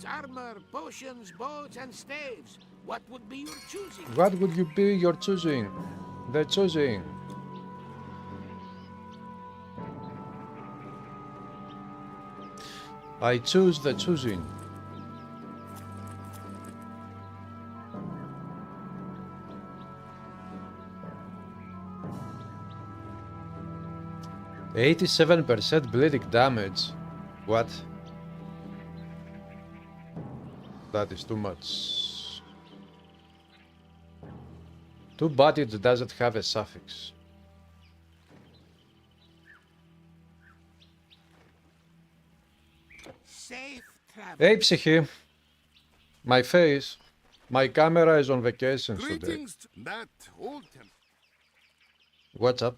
armor, potions, bows, and staves. What would be your choosing? What would you be your choosing? The choosing. I choose the choosing. %87% bleeding damage. What? That is too much. Too bad it doesn't have a suffix. Safe travel. Hey, Psyche. My face. My camera is on vacation today. Greetings, that old temple. What's up?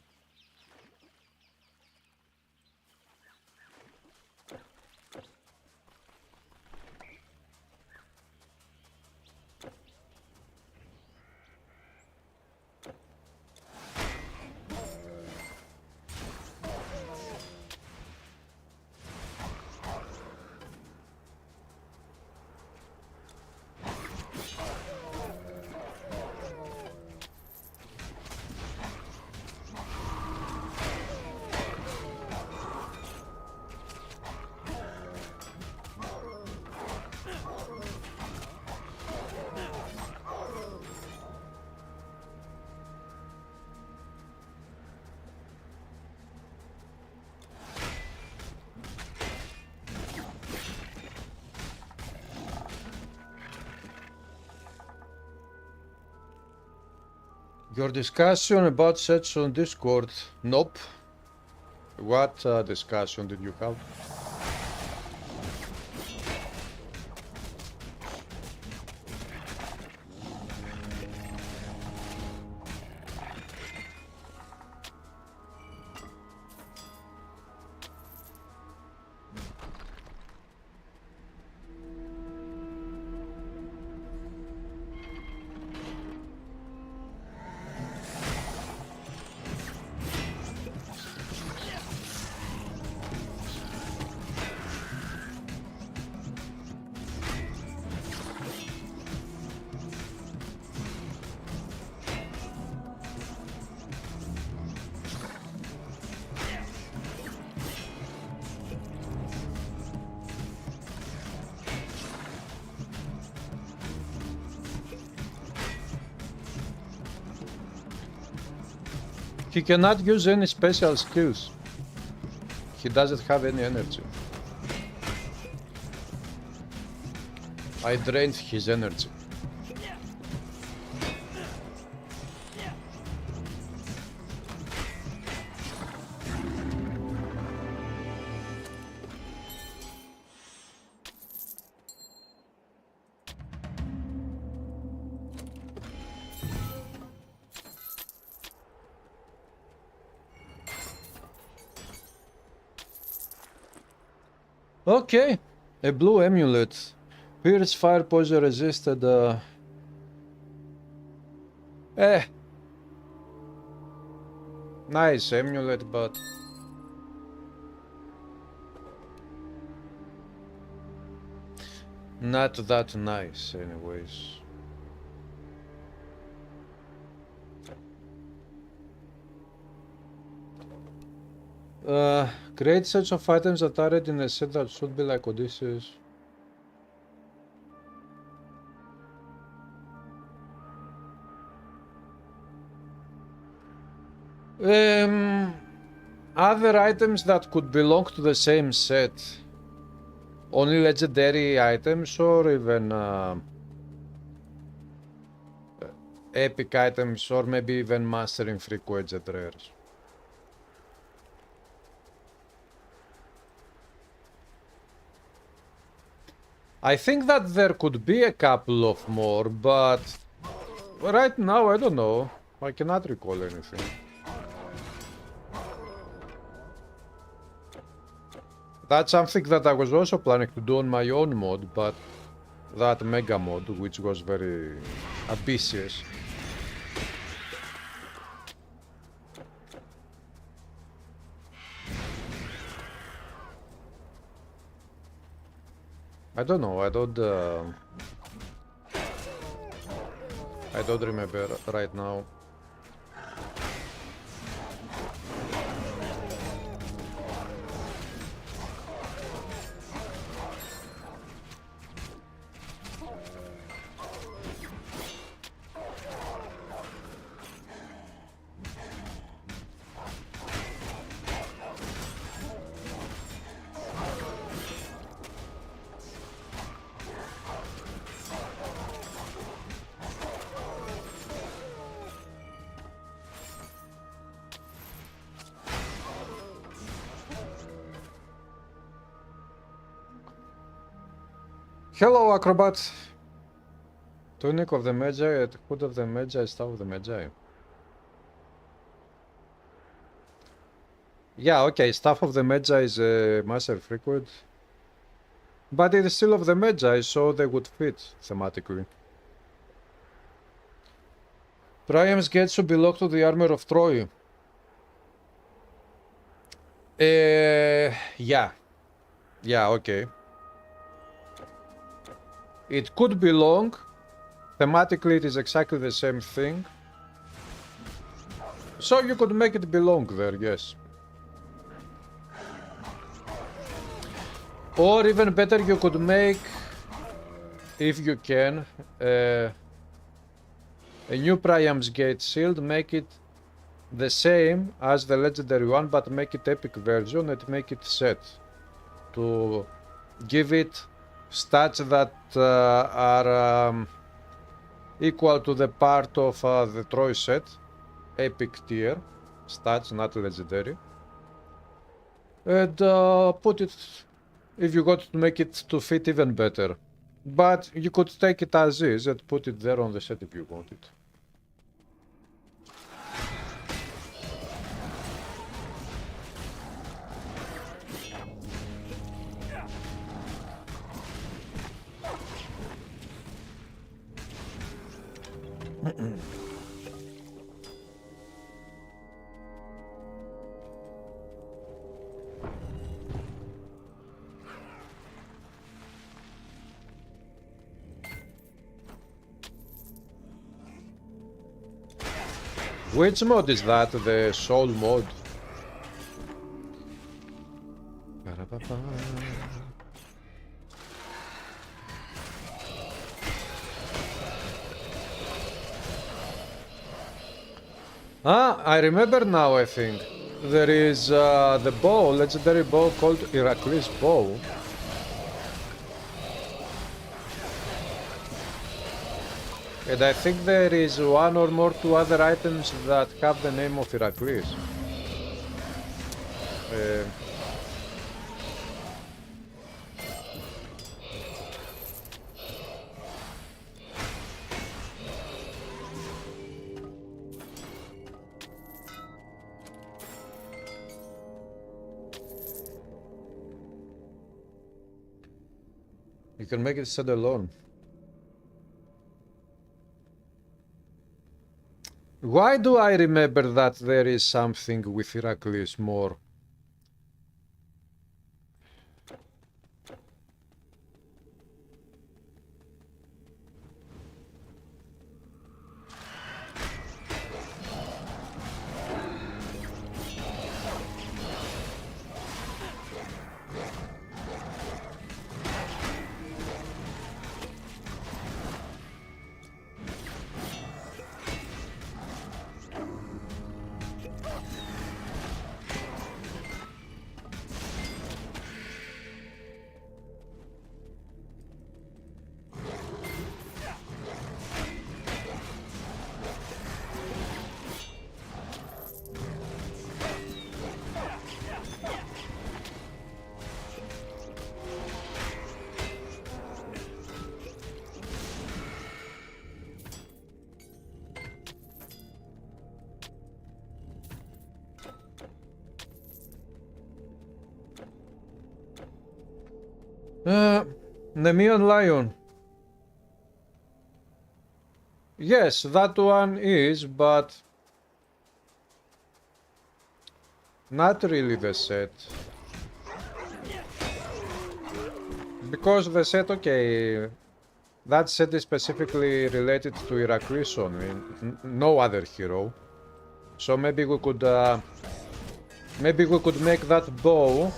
Your discussion about sets on Discord. Nope. What discussion did you have? He cannot use any special skills. He doesn't have any energy. I drained his energy. Okay, a blue amulet. Pierce fire poison resisted. Nice amulet, but not that nice, anyways. Create sets of items that are ready in a set that should be like Odysseus. Other items that could belong to the same set. Only legendary items or even epic items or maybe even mastering frequented rares. I think that there could be a couple of more, but right now I don't know. I cannot recall anything. That's something that I was also planning to do on my own mod, but that mega mod, which was very ambitious. I don't know, I don't remember right now. Hello, Acrobat! Tunic of the Magi, Hood of the Magi, Staff of the Magi. Yeah, okay, Staff of the Magi is a Master Frequent. But it is still of the Magi, so they would fit thematically. Priam's gates should belong to the armor of Troy. Yeah. Yeah, okay. It could belong. Thematically, it is exactly the same thing. So you could make it belong there, yes. Or even better, you could make, if you can, a new Priam's Gate shield, make it the same as the legendary one, but make it epic version and make it set. To give it stats that are equal to the part of the Troy set, epic tier stats, not legendary, and put it, if you got to make it to fit even better. But you could take it as is and put it there on the set if you want it. Which mod is that? The Soul mod? Ah, I remember now, I think. There is the bow, legendary bow called Heracles bow. And I think there is one or more two other items that have the name of Heracles. You can make it set alone. Why do I remember that there is something with Heracles more? Nemean Lion. Yes, that one is, but not really the set. Because they said, okay, that set is specifically related to Heracles only, no other hero. So maybe we could make that bow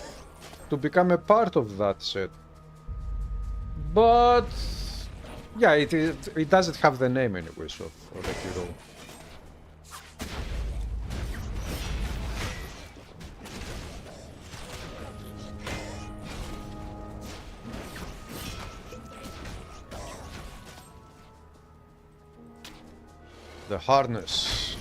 to become a part of that set. But yeah, it doesn't have the name anyways of the hero. The harness.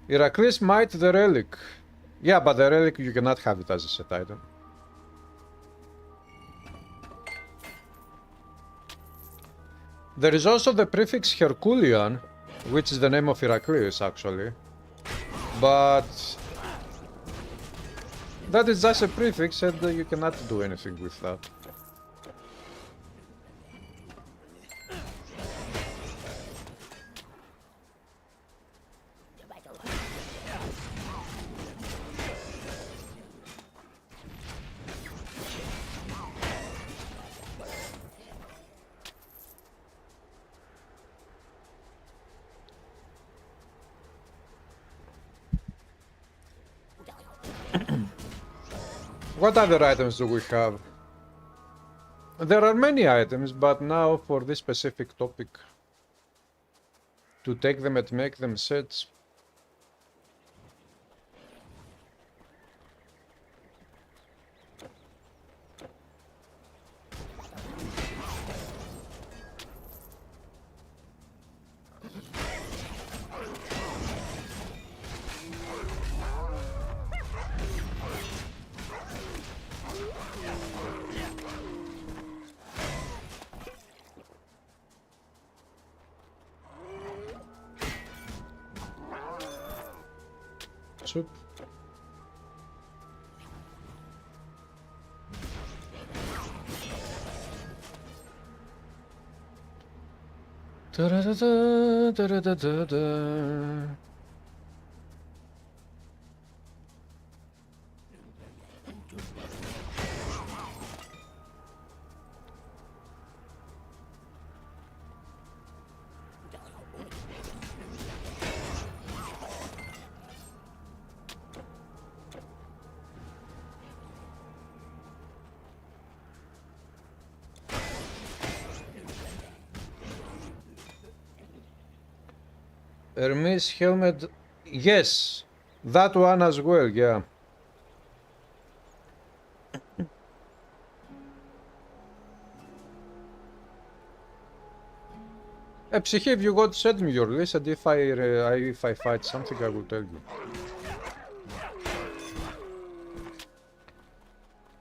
Heracles might the relic. Yeah, but the relic you cannot have it as a set item. There is also the prefix Herculean, which is the name of Heracles actually. But that is just a prefix and you cannot do anything with that. What other items do we have? There are many items, but now for this specific topic, to take them and make them sets. Soup. Da-da-da-da, da-da-da-da-da. Hermes helmet, yes, that one as well, yeah. Psyche, if you got send me your list, and if I fight something, I will tell you.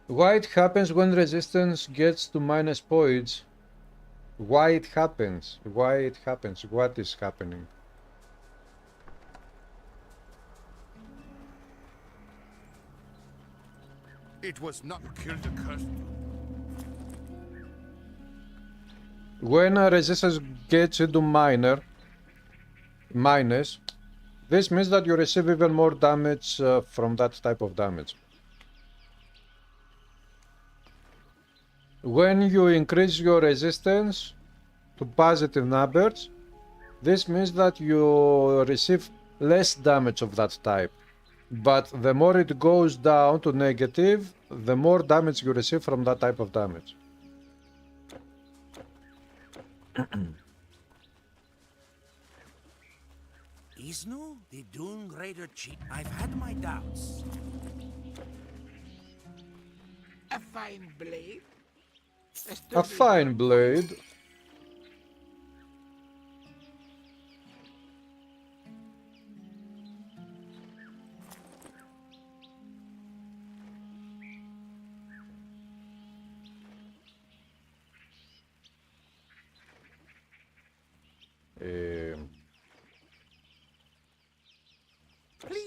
Why it happens when resistance gets to minus points? Why it happens? Why it happens? What is happening? It was not killed a curse. When a resistance gets into minus, this means that you receive even more damage from that type of damage. When you increase your resistance to positive numbers, this means that you receive less damage of that type. But the more it goes down to negative, the more damage you receive from that type of damage. Isnu, the Dune Raider chief. I've had my doubts. A fine blade. A fine blade.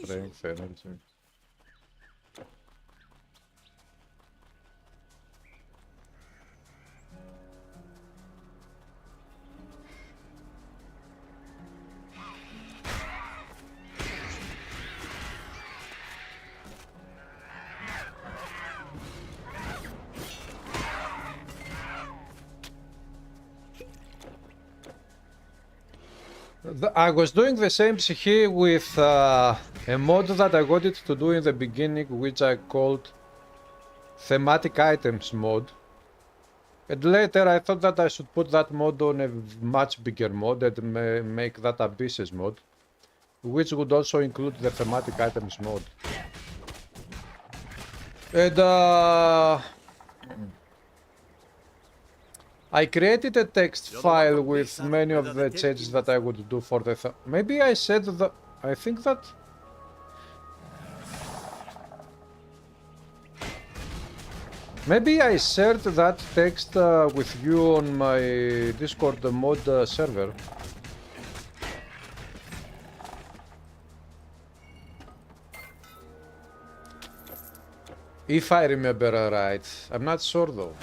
Strength, energy. I was doing the same here with a mod that I wanted to do in the beginning, which I called thematic items mod. And later I thought that I should put that mod on a much bigger mod and make that Abysses mod, which would also include the thematic items mod. And I created a text file with many of the changes that I would do for the... Maybe I said that... I think that... Maybe I shared that text with you on my Discord mod server. If I remember right. I'm not sure though.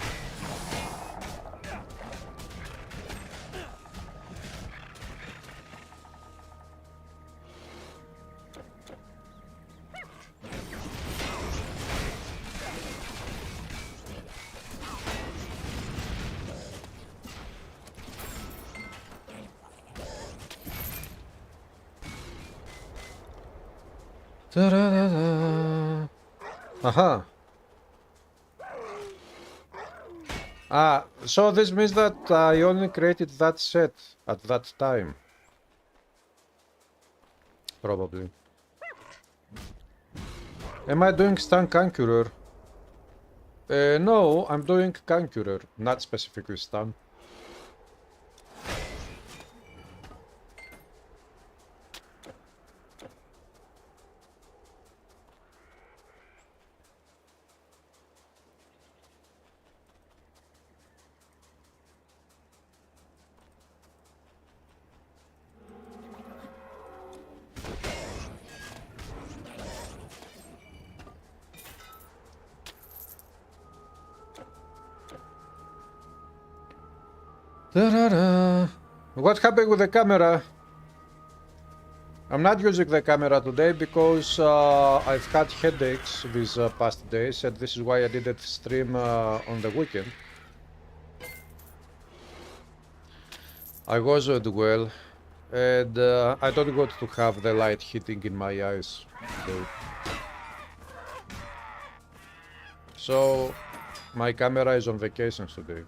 Aha. So this means that I only created that set at that time. Probably. Am I doing stun conqueror? No, I'm doing conqueror, not specifically stun. What happened with the camera? I'm not using the camera today because I've had headaches these past days, and this is why I didn't stream on the weekend. I wasn't well, and I don't want to have the light hitting in my eyes today. So my camera is on vacations today.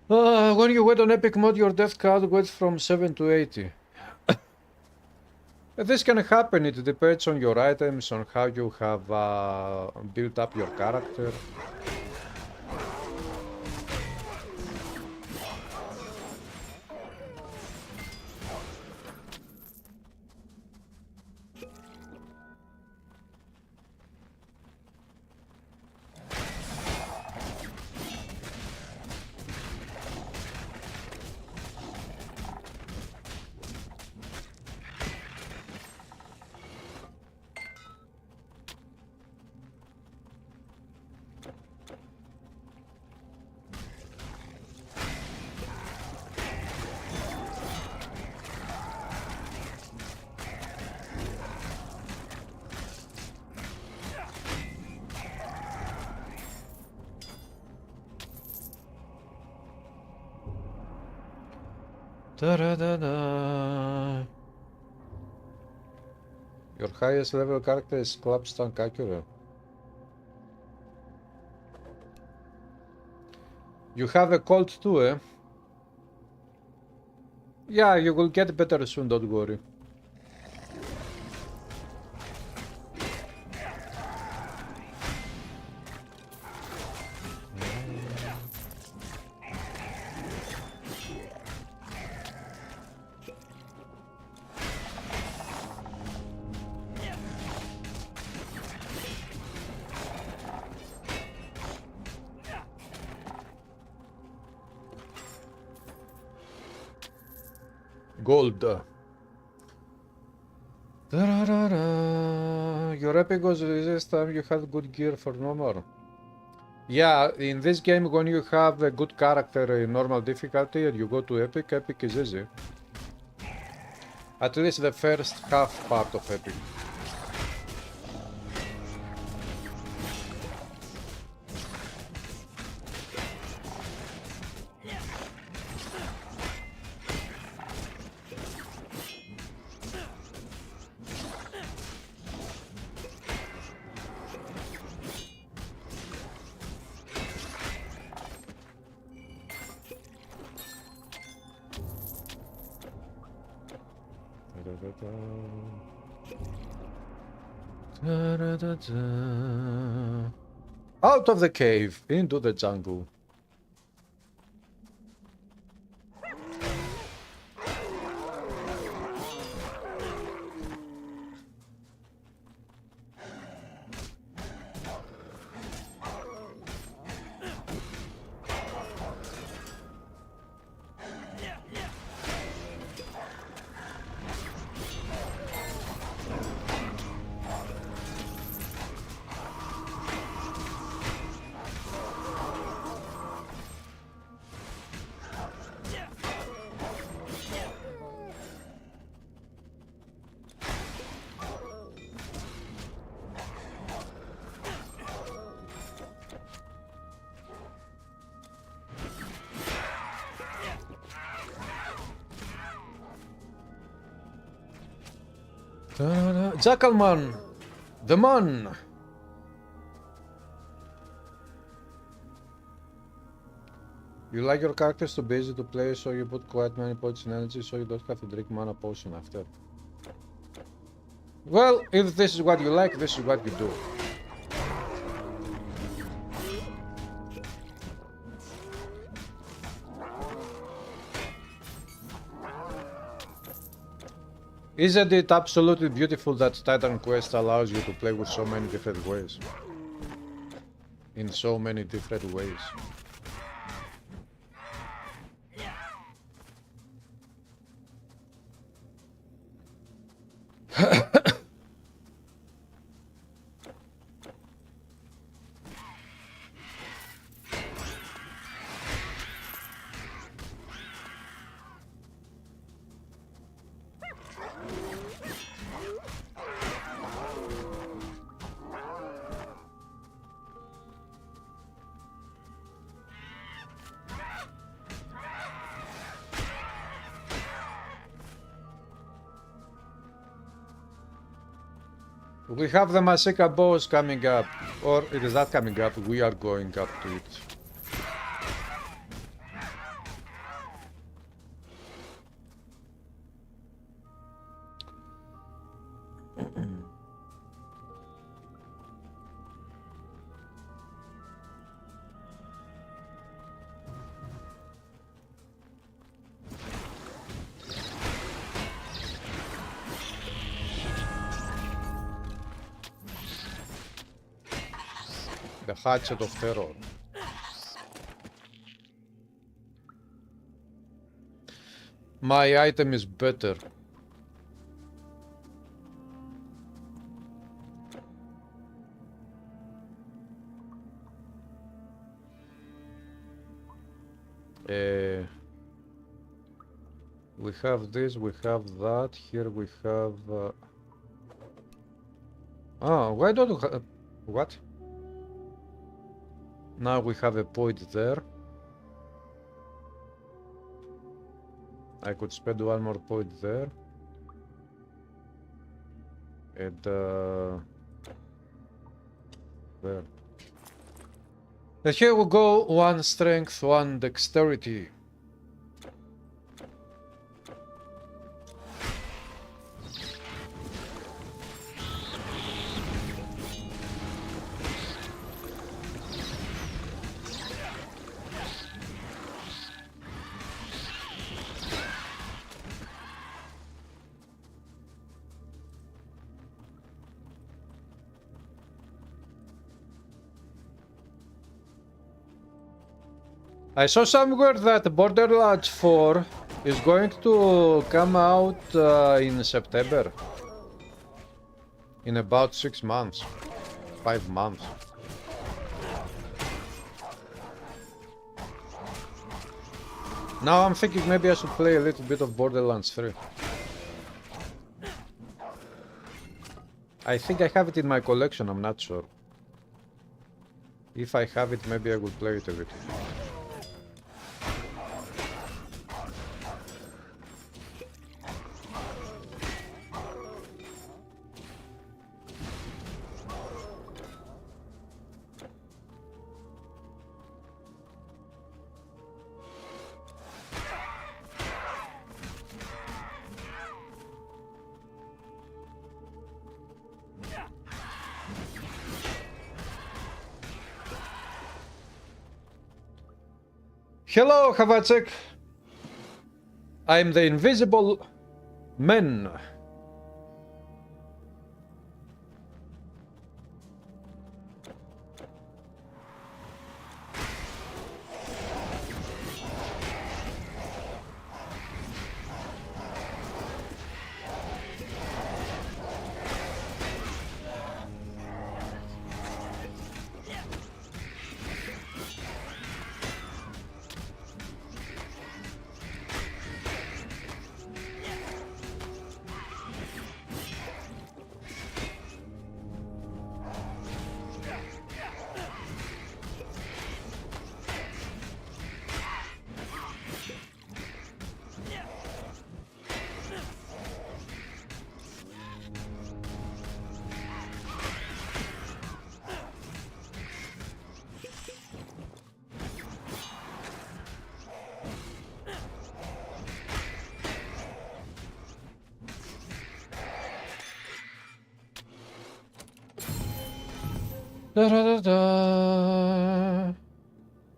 When you wait on epic mode, your death count went from 7 to 80. This can happen, it depends on your items, on how you have built up your character. Da-da-da-da. Your highest level character is Club Stun Accurate. You have a cold too, eh? Yeah, you will get better soon, don't worry. Gold. Your epic was this time you had good gear for normal. Yeah, in this game when you have a good character in normal difficulty and you go to epic, epic is easy. At least the first half part of epic. Out of the cave, into the jungle. Jackalman! The man! You like your characters to be easy to play, so you put quite many points in energy so you don't have to drink mana potion after. Well, if this is what you like, this is what you do. Isn't it absolutely beautiful that Titan Quest allows you to play with so many different ways? In so many different ways. We have the Masika boss coming up, or it is not coming up, we are going up to it. The hatchet of terror. My item is better. We have this, we have that. Here we have... Oh, why don't we have... What? Now we have a point there. I could spend one more point there. And there. And here we go, one strength, one dexterity. I saw somewhere that Borderlands 4 is going to come out in September. In about 6 months. 5 months. Now I'm thinking maybe I should play a little bit of Borderlands 3. I think I have it in my collection, I'm not sure. If I have it, maybe I will play it a little. Hello, Havacek. I'm the invisible man.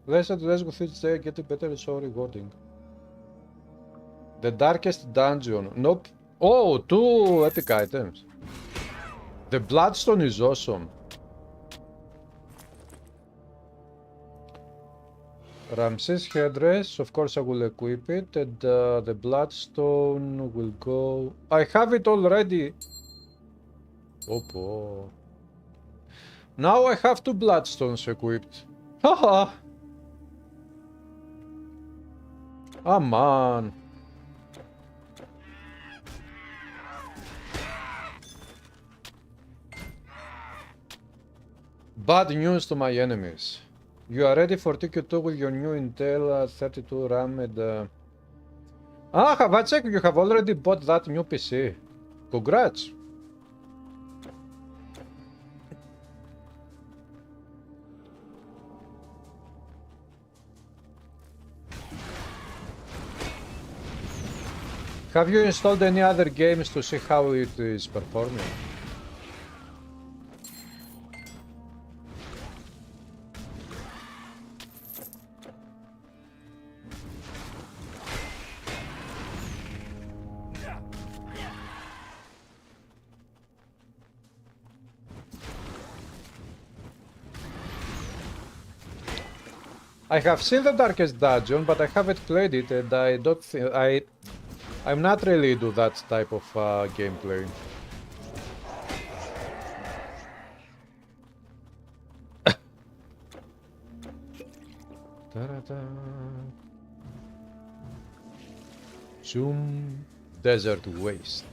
Less and less with each day, getting better is so rewarding. The darkest dungeon. Nope. Oh, 2 epic items. The Bloodstone is awesome. Ramses headdress, of course I will equip it, and the Bloodstone will go... I have it already! Oh boy. Now I have 2 Bloodstones equipped. Haha! Ah man. Bad news to my enemies. You are ready for TQ2 with your new Intel 32 RAM and... Ah, Havacek, you have already bought that new PC. Congrats! Have you installed any other games to see how it is performing? I have seen the Darkest Dungeon, but I haven't played it, and I don't think I'm not really into that type of gameplay. Zoom Desert Waste.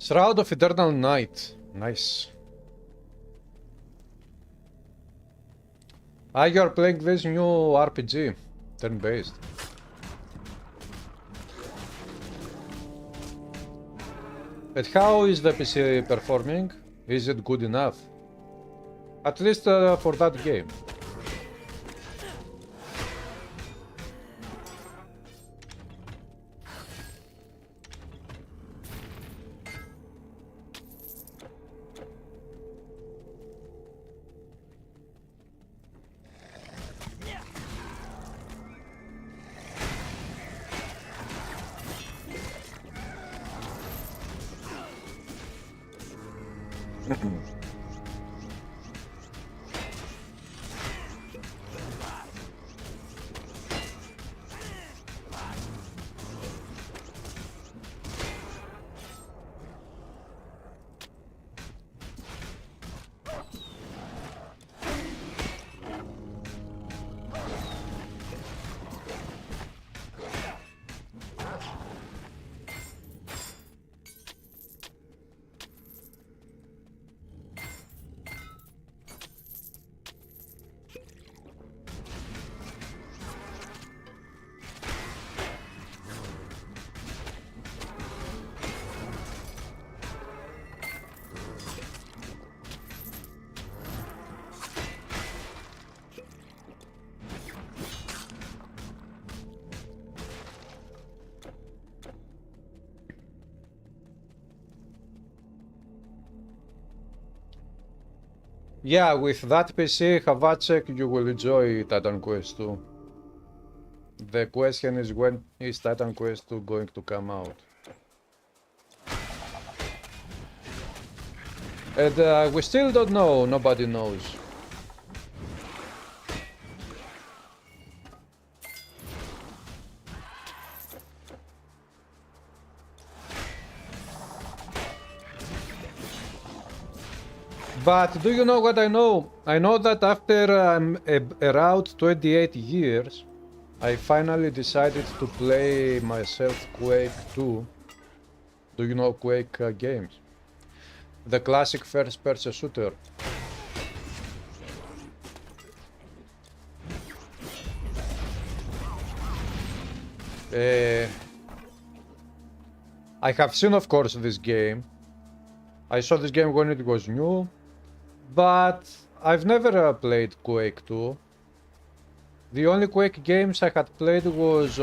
Shroud of Eternal Night. Nice. Ah, you are playing this new RPG. Turn-based. And how is the PC performing? Is it good enough? At least for that game. Yeah, with that PC, Havacek, you will enjoy Titan Quest 2. The question is, when is Titan Quest 2 going to come out? And we still don't know, nobody knows. But do you know what I know? I know that after around 28 years, I finally decided to play myself Quake 2. Do you know Quake games? The classic first-person shooter. I have seen, of course, this game. I saw this game when it was new. But I've never played Quake 2. The only Quake games I had played was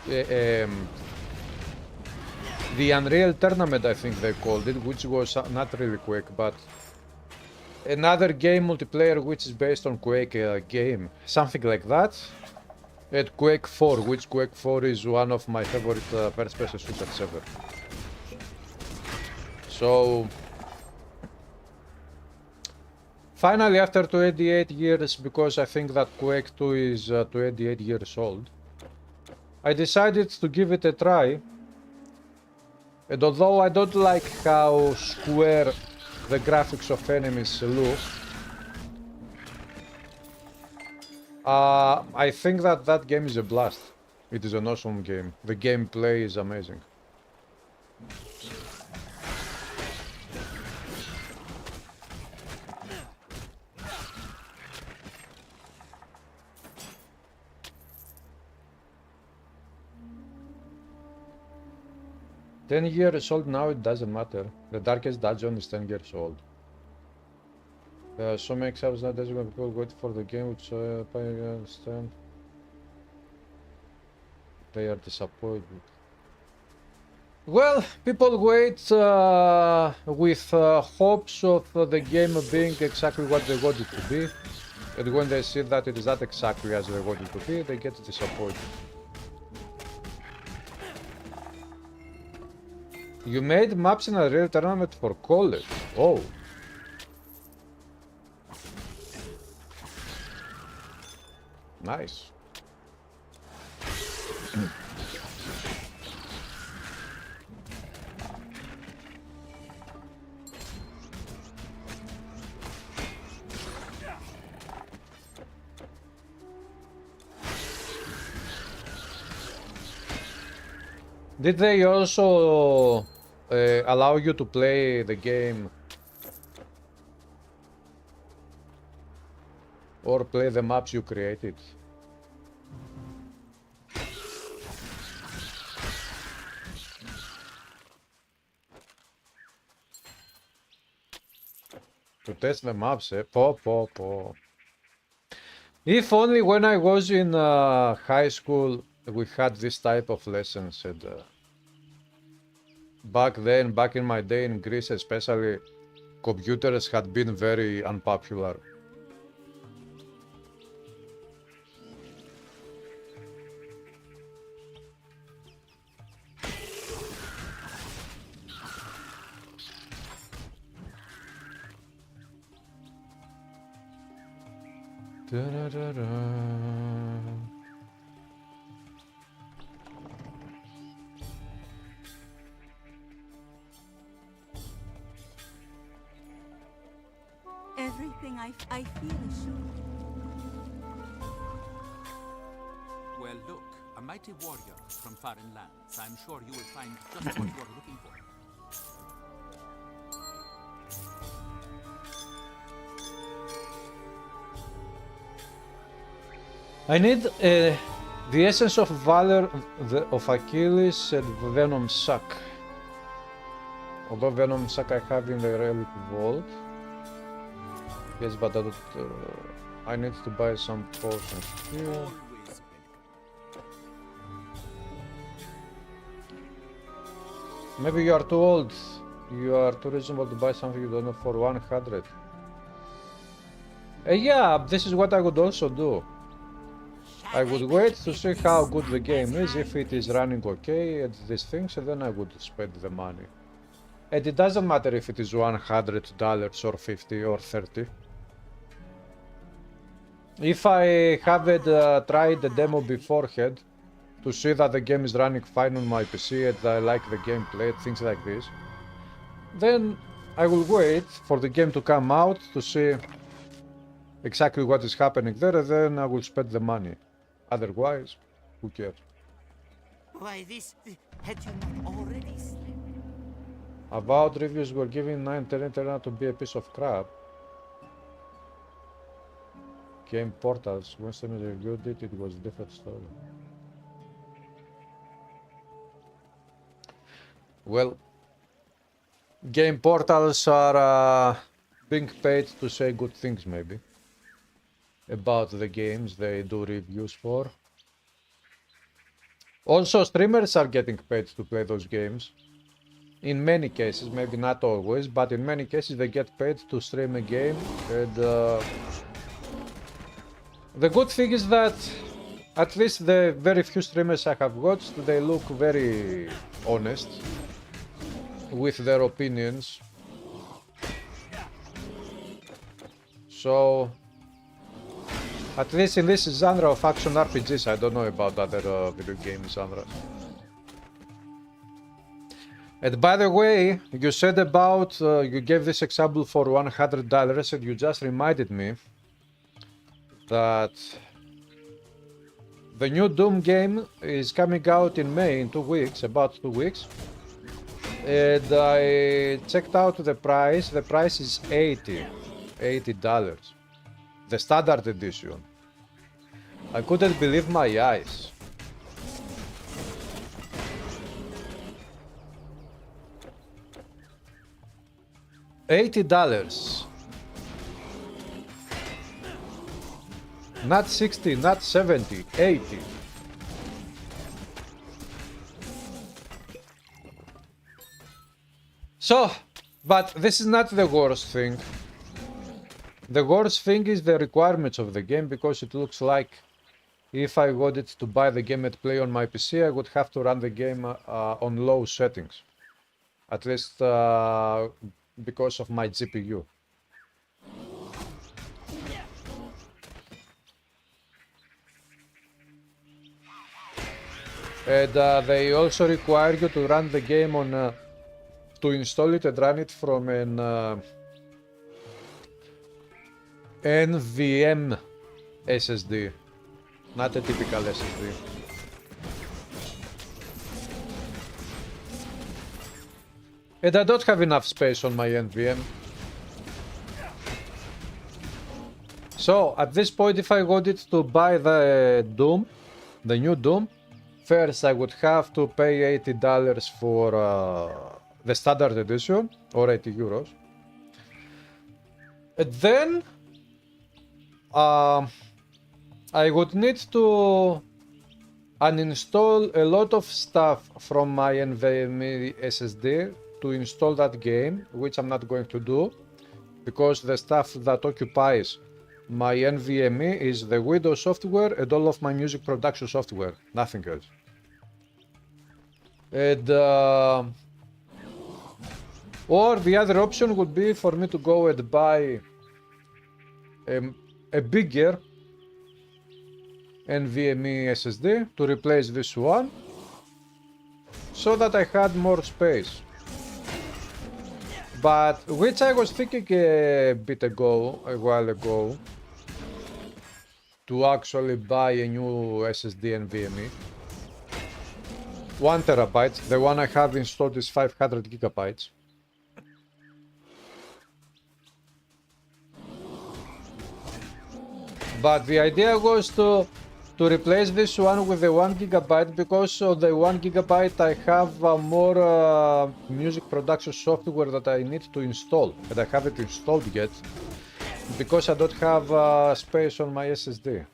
the Unreal Tournament, I think they called it, which was not really Quake, but another game multiplayer which is based on Quake game, something like that. And Quake 4, which Quake 4 is one of my favorite first-person shooters ever. So finally, after 28 years, because I think that Quake 2 is 28 years old, I decided to give it a try. And although I don't like how square the graphics of enemies look, I think that that game is a blast. It is an awesome game. The gameplay is amazing. $10 years old now, it doesn't matter. The Darkest Dungeon is 10 years old. So makes sense that there's going to people wait for the game, which I understand. They are disappointed. Well, people wait with hopes of the game being exactly what they want it to be. And when they see that it is not exactly as they want it to be, they get disappointed. You made maps in a real tournament for college. Oh. Nice. Did they also allow you to play the game or play the maps you created. To test the maps, eh? Po. If only when I was in high school we had this type of lessons. And, back then, back in my day in Greece especially, computers had been very unpopular. Da-da-da-da. Everything I feel is sure. Well, look, a mighty warrior from foreign lands. I'm sure you will find just what you're looking for. I need the essence of valor of Achilles and Venom Sack. Although Venom Sack I have in the relic vault. Yes, but I need to buy some potions here. Always welcome. Maybe you are too old. You are too reasonable to buy something you don't know for 100. Yeah, this is what I would also do. I would wait to see how good the game is, if it is running okay and these things, and then I would spend the money. And it doesn't matter if it is $100 or 50 or 30. If I haven't tried the demo beforehand to see that the game is running fine on my PC and I like the gameplay, things like this, then I will wait for the game to come out to see exactly what is happening there, and then I will spend the money. Otherwise, who cares? Why this? Had you not already slept? About reviews were giving 9/10 turned out to be a piece of crap. Game Portals, when someone reviewed it, it was a different story. Well, Game Portals are being paid to say good things, maybe, about the games they do reviews for. Also, streamers are getting paid to play those games. In many cases, maybe not always, but in many cases they get paid to stream a game. And the good thing is that at least the very few streamers I have watched, they look very honest with their opinions. So, at least in this genre of action RPGs, I don't know about other video game genres. And by the way, you said about, you gave this example for $100, and you just reminded me that the new Doom game is coming out in May, in 2 weeks, about 2 weeks. And I checked out the price is $80. The standard edition. I couldn't believe my eyes. $80. Not 60, not 70, 80. So, but this is not the worst thing. The worst thing is the requirements of the game, because it looks like if I wanted to buy the game and play on my PC, I would have to run the game on low settings. At least because of my GPU. And they also require you to run the game on, to install it and run it from an NVMe SSD, not a typical SSD. And I don't have enough space on my NVM. So, at this point, if I wanted to buy the Doom, the new Doom, first I would have to pay $80 for the standard edition, or 80 euros. And then I would need to uninstall a lot of stuff from my NVMe SSD to install that game, which I'm not going to do, because the stuff that occupies my NVMe is the Windows software and all of my music production software, nothing else. And or the other option would be for me to go and buy a bigger NVMe SSD to replace this one, so that I had more space. But which I was thinking a while ago, to actually buy a new SSD NVMe. 1 terabyte. The one I have installed is 500 gigabytes. But the idea was to replace this one with the 1 gigabyte, because on the 1 gigabyte I have more music production software that I need to install, and I haven't installed yet because I don't have space on my SSD.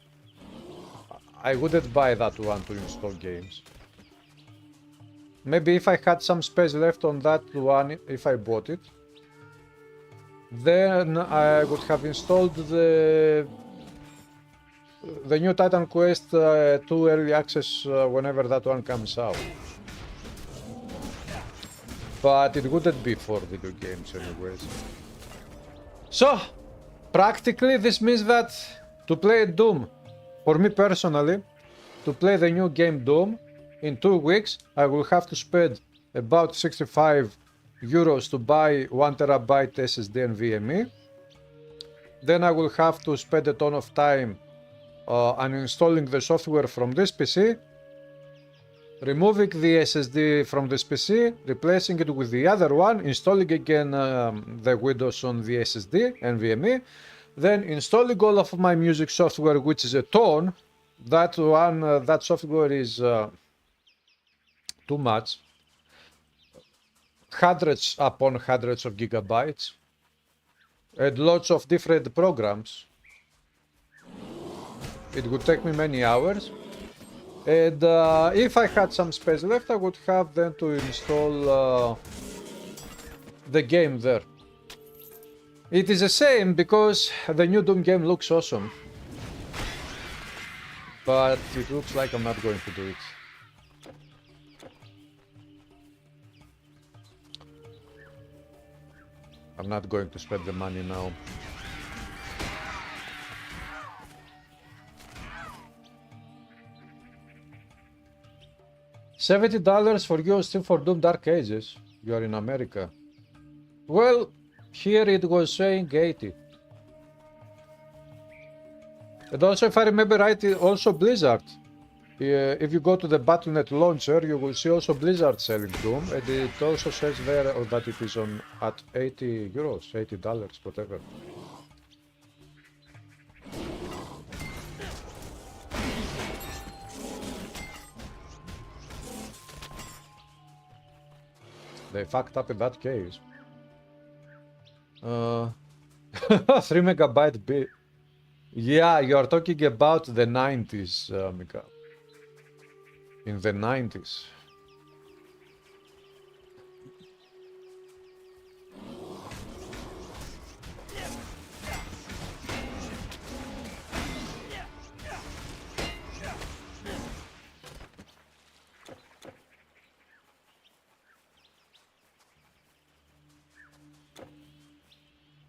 I wouldn't buy that one to install games. Maybe if I had some space left on that one, if I bought it, then I would have installed the new Titan Quest 2 early access whenever that one comes out. But it wouldn't be for video games anyways. So, practically this means that to play Doom, for me personally, to play the new game Doom, in 2 weeks I will have to spend about 65 euros to buy 1 terabyte SSD NVMe. Then I will have to spend a ton of time uninstalling the software from this PC, removing the SSD from this PC, replacing it with the other one, installing again the Windows on the SSD, NVMe, then installing all of my music software, which is a ton. That one, that software is too much. Hundreds upon hundreds of gigabytes, and lots of different programs. It would take me many hours, and if I had some space left, I would have then to install the game there. It is a shame because the new Doom game looks awesome, but it looks like I'm not going to do it. I'm not going to spend the money now. $70 for you still for Doom Dark Ages. You are in America. Well, here it was saying 80. And also, if I remember right, also Blizzard. If you go to the Battle.net launcher, you will see also Blizzard selling Doom, and it also says there that it is on at 80 euros, $80, whatever. They fucked up in that case. 3 megabyte bit. Yeah, you are talking about the 90s, Mika. In the 90s.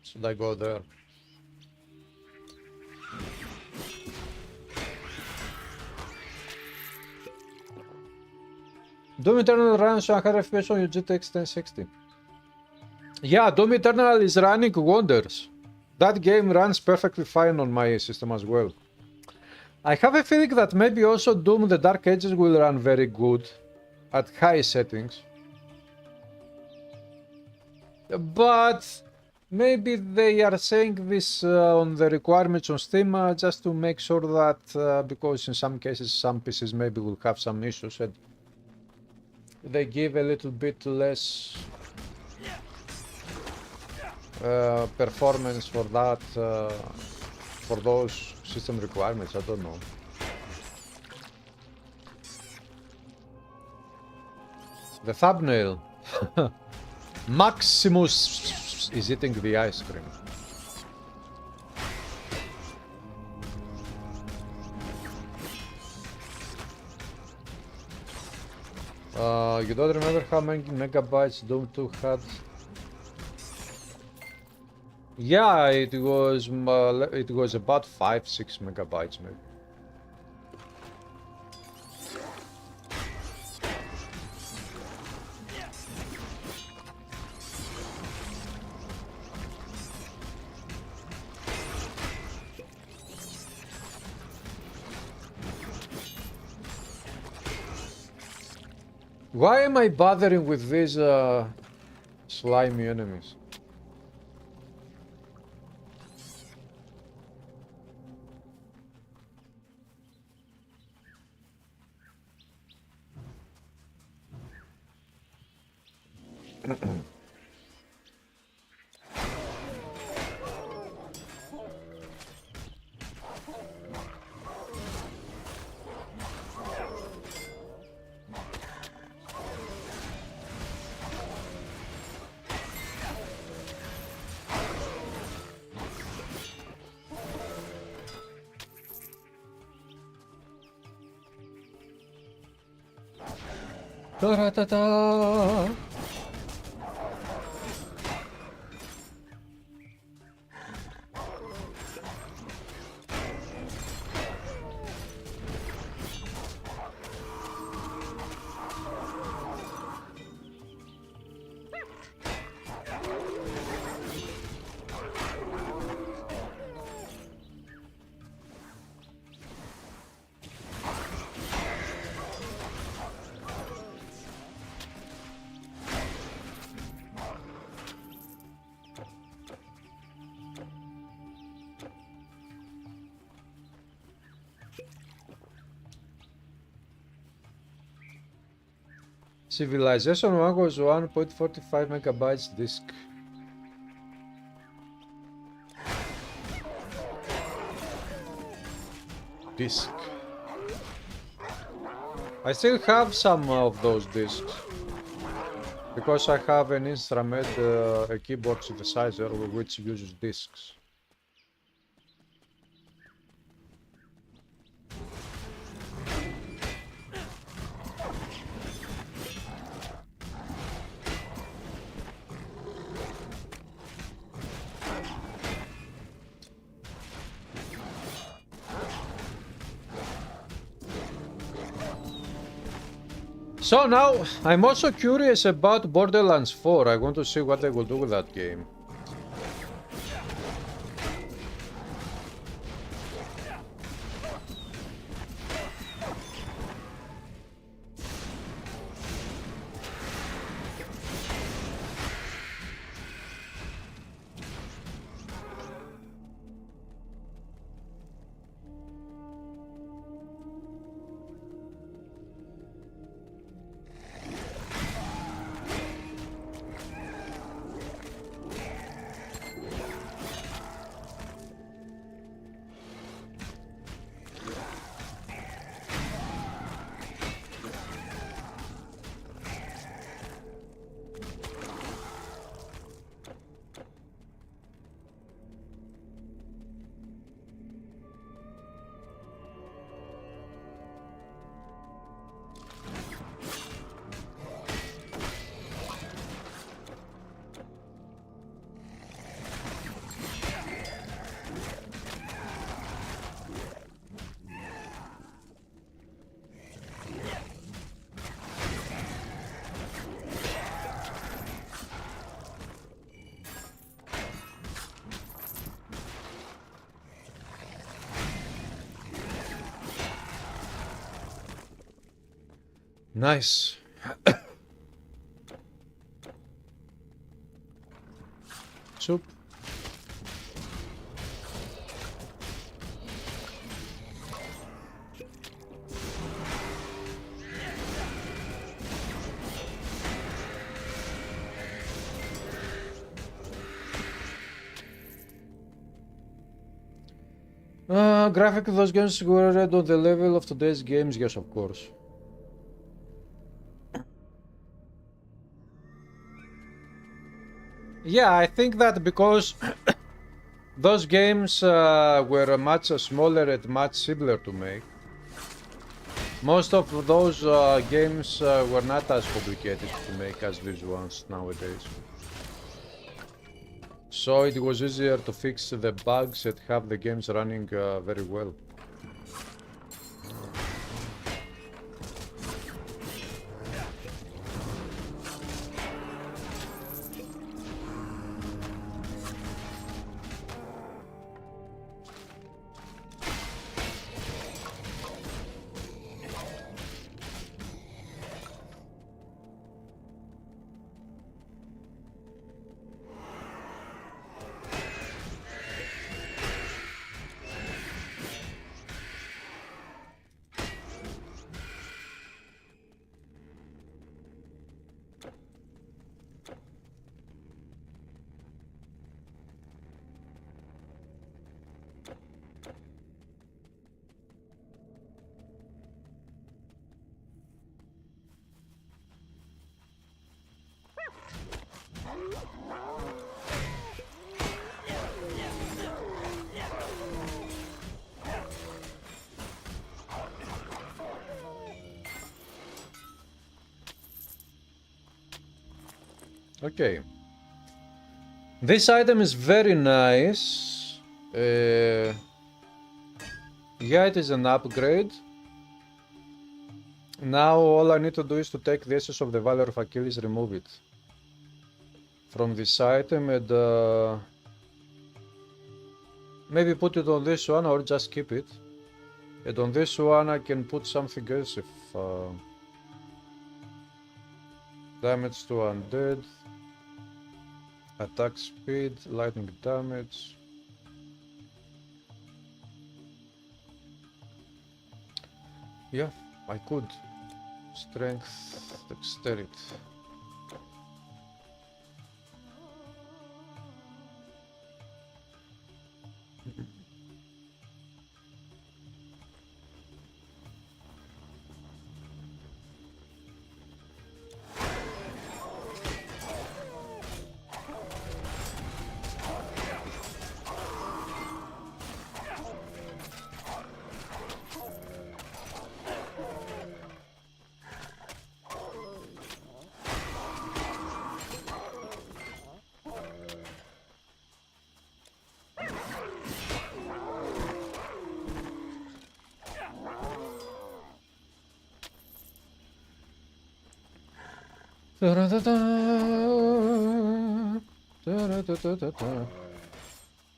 Should I go there? Doom Eternal runs 100 FPS on your GTX 1060. Yeah, Doom Eternal is running wonders. That game runs perfectly fine on my system as well. I have a feeling that maybe also Doom the Dark Ages will run very good at high settings. But maybe they are saying this on the requirements on Steam just to make sure that because in some cases some PCs maybe will have some issues and they give a little bit less performance for that, for those system requirements. I don't know. The thumbnail. MAXimus is eating the ice cream. You don't remember how many megabytes Doom 2 had? Yeah, it was about 5-6 megabytes maybe. Why am I bothering with these slimy enemies? Ta-ra-ta-ta. Civilization 1 was 1.45 megabytes disk. I still have some of those disks because I have an Instramed a keyboard synthesizer which uses disks. So now, I'm also curious about Borderlands 4. I want to see what they will do with that game. Nice. ketchup. Graphic of those games were on the level of today's games, yes, of course. Yeah, I think that because those games were much smaller and much simpler to make. Most of those games were not as complicated to make as these ones nowadays. So it was easier to fix the bugs and have the games running very well. Okay. This item is very nice. Yeah, it is an upgrade. Now all I need to do is to take the essence of the Valor of Achilles, remove it from this item, and maybe put it on this one or just keep it. And on this one I can put something else if damage to undead, attack speed, lightning damage. Yeah, I could. Strength, dexterity.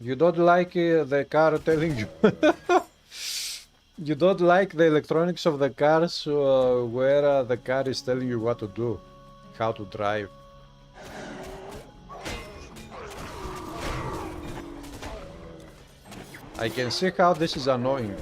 You don't like the car telling you you don't like the electronics of the cars where the car is telling you what to do, how to drive. I can see how this is annoying.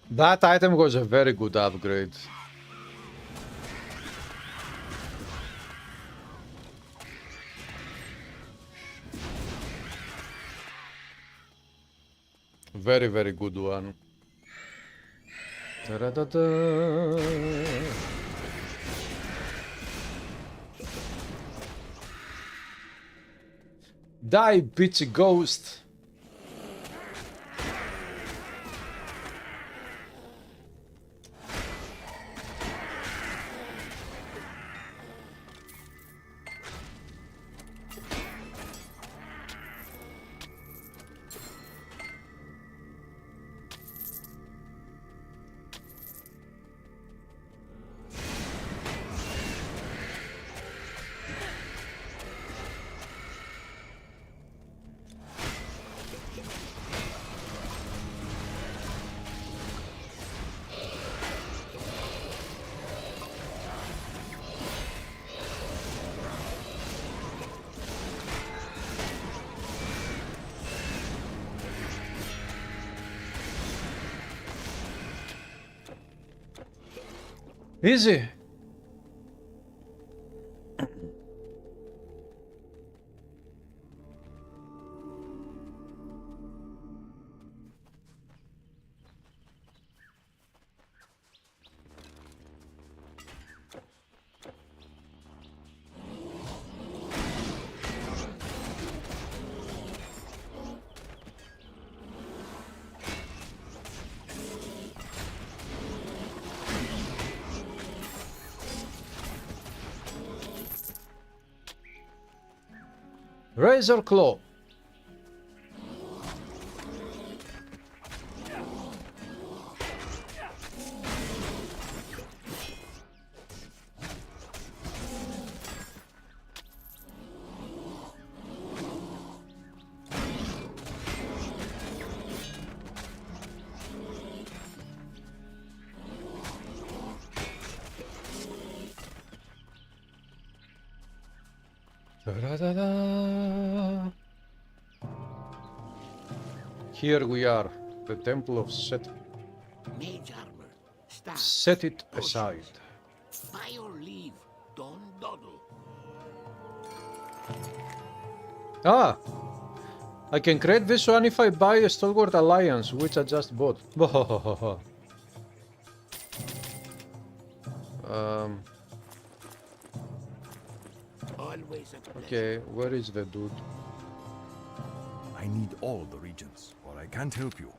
That item was a very good upgrade. Very, very good one. Ta-da-da-da. Die, bitchy ghost! Easy. Razor Claw. Da-da-da-da. Here we are, the Temple of Set. Mage armor. Staff. Set it potions. aside. By your leave, don't dawdle. Ah! I can create this one if I buy a Stalwart Alliance, which I just bought. Always a pleasure. Okay, where is the dude? I need all the regions, or I can't help you.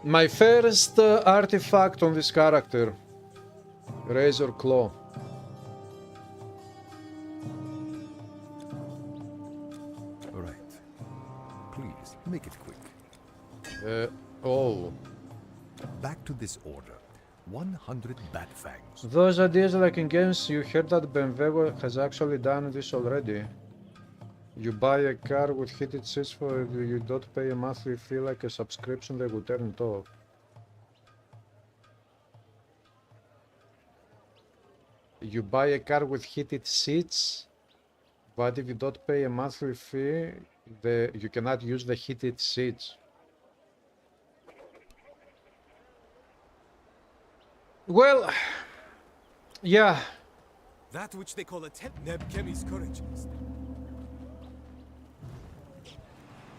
My first artifact on this character. Razor Claw. Right. Please, make it quick. Oh. Back to this order. 100 bat fangs. Those ideas like in games, you heard that BMW has actually done this already. You buy a car with heated seats for you don't pay a monthly fee like a subscription, they will turn it off. You buy a car with heated seats, but if you don't pay a monthly fee, you cannot use the heated seats. Well, yeah. That which they call a Neb Kemi's courage.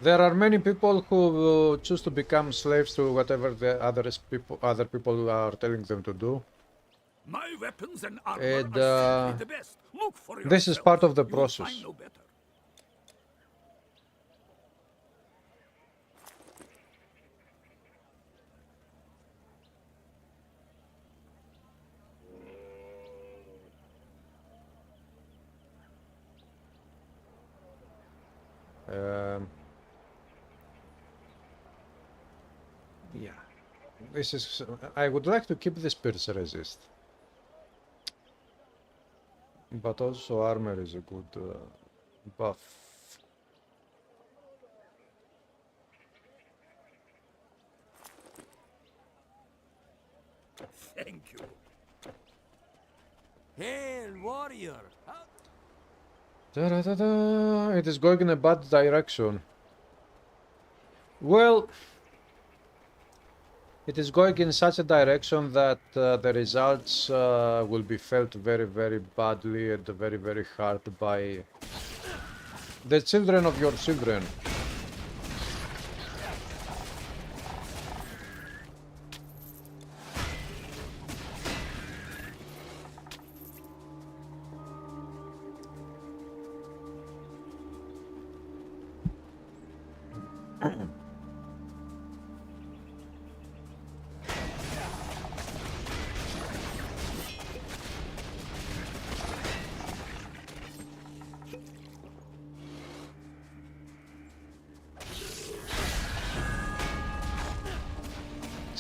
There are many people who choose to become slaves to whatever the other people are telling them to do. My weapons and armor And, are simply the best. Look for this is yourself. part of the You'll process. find no better. Yeah, this is. I would like to keep this pierce resist, but also armor is a good buff. Thank you. Hail, warrior! Da-da-da-da. It is going in a bad direction. Well, it is going in such a direction that the results will be felt very, very badly and very, very hard by the children of your children.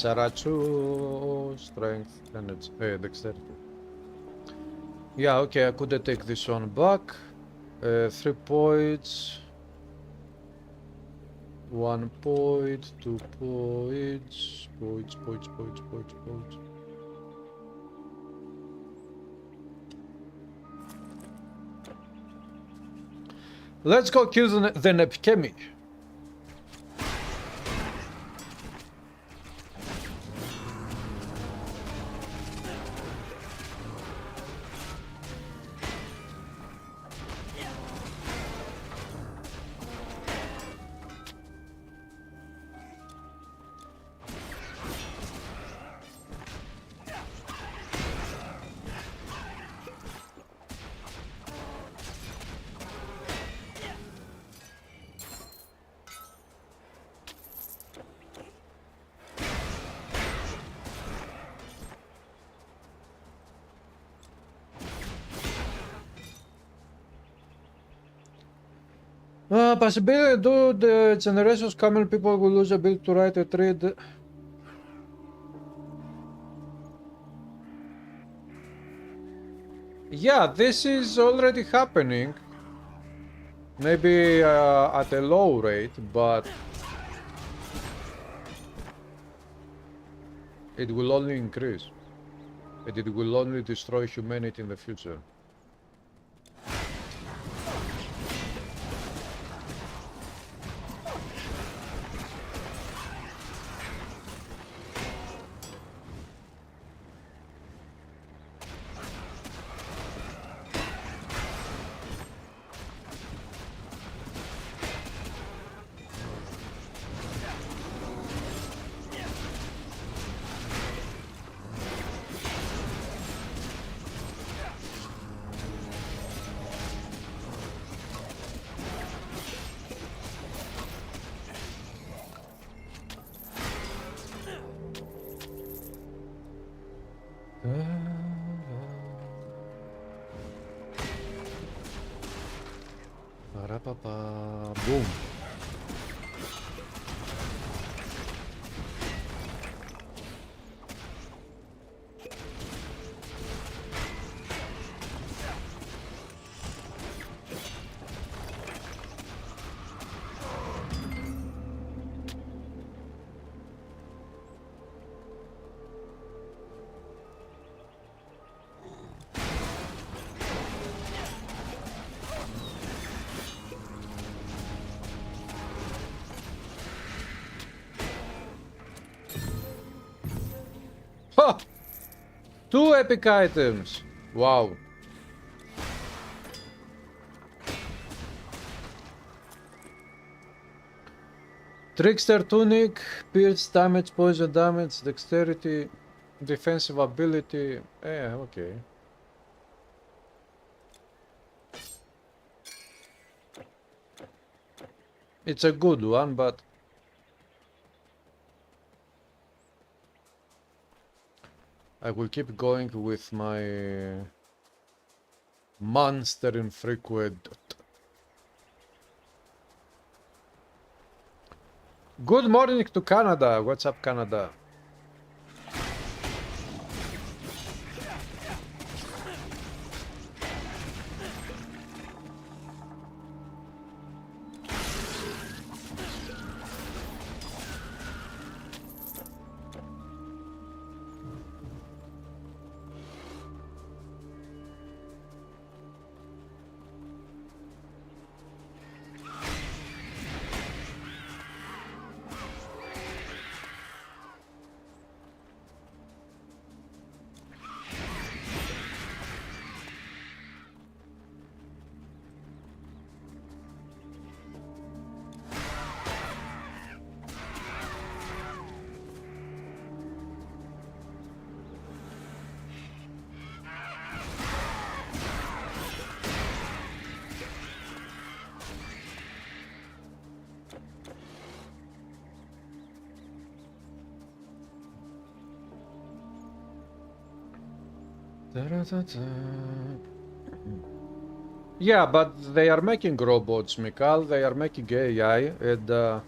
Sarachu, strength, energy, dexterity. Yeah, okay, I could take this one back. 3 points. 1 point, 2 points. Points. Let's go kill the Nepkemi. Possibility do the generations coming, people will lose ability to write a trade. Yeah, this is already happening. Maybe at a low rate, but it will only increase. And it will only destroy humanity in the future. Boom. Ha! 2 epic items. Wow. Trickster tunic, pierce damage, poison damage, dexterity, defensive ability. Okay. It's a good one, but I will keep going with my monster infrequent. Good morning to Canada. What's up, Canada? Yeah, but they are making robots, Mikal. They are making AI, and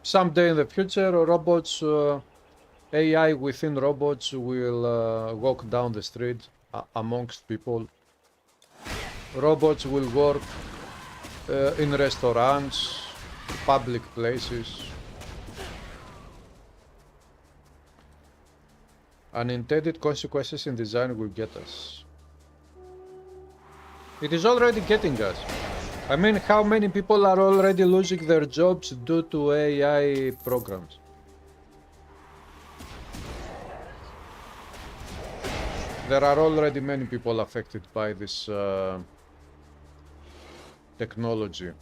someday in the future, robots, AI within robots will walk down the street amongst people. Robots will work in restaurants, public places. Unintended consequences in design will get us. It is already getting us. I mean, how many people are already losing their jobs due to AI programs? There are already many people affected by this technology.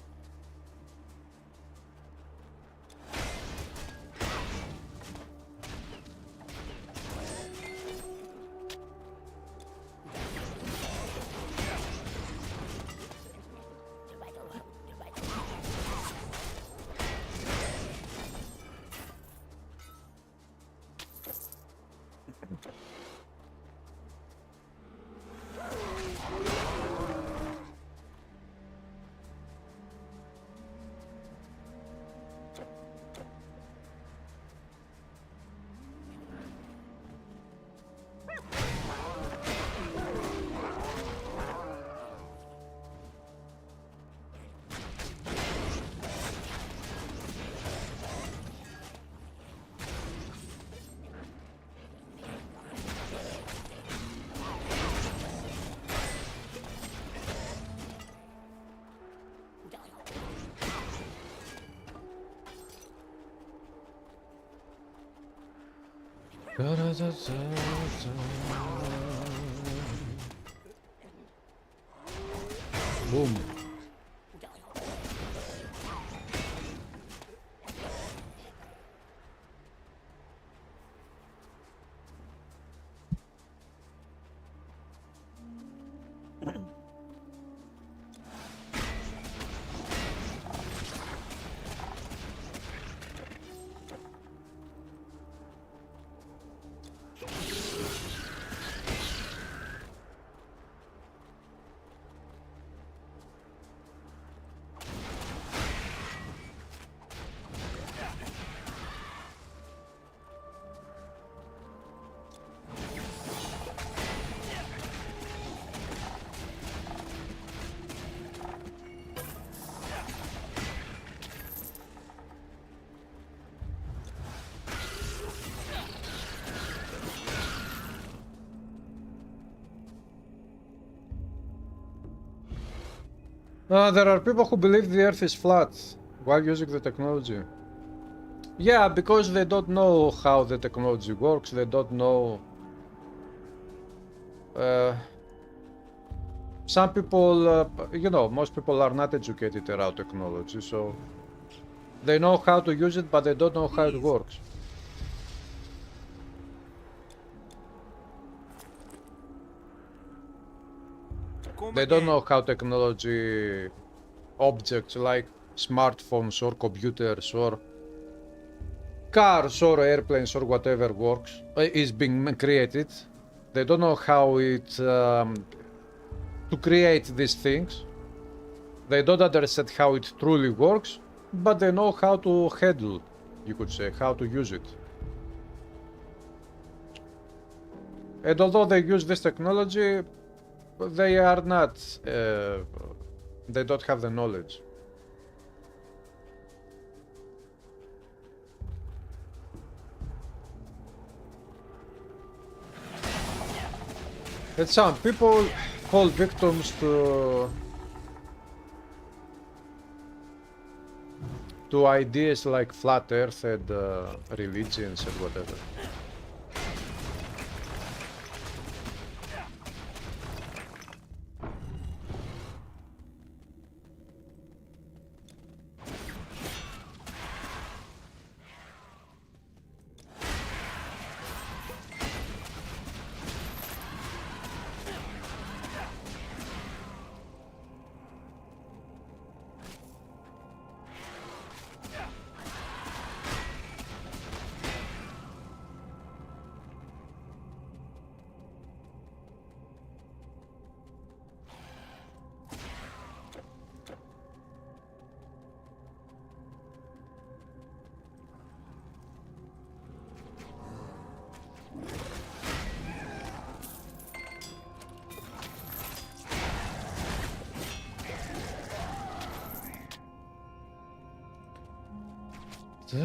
Boom. There are people who believe the Earth is flat while using the technology. Yeah, because they don't know how the technology works. They don't know. Some people, most people are not educated around technology, so they know how to use it, but they don't know how it works. They don't know how technology objects like smartphones or computers or cars or airplanes or whatever works, is being created. They don't know how it to create these things. They don't understand how it truly works, but they know how to handle, you could say, how to use it. And although they use this technology, they are not, they don't have the knowledge. And some people fall victims to ideas like flat earth and religions and whatever. So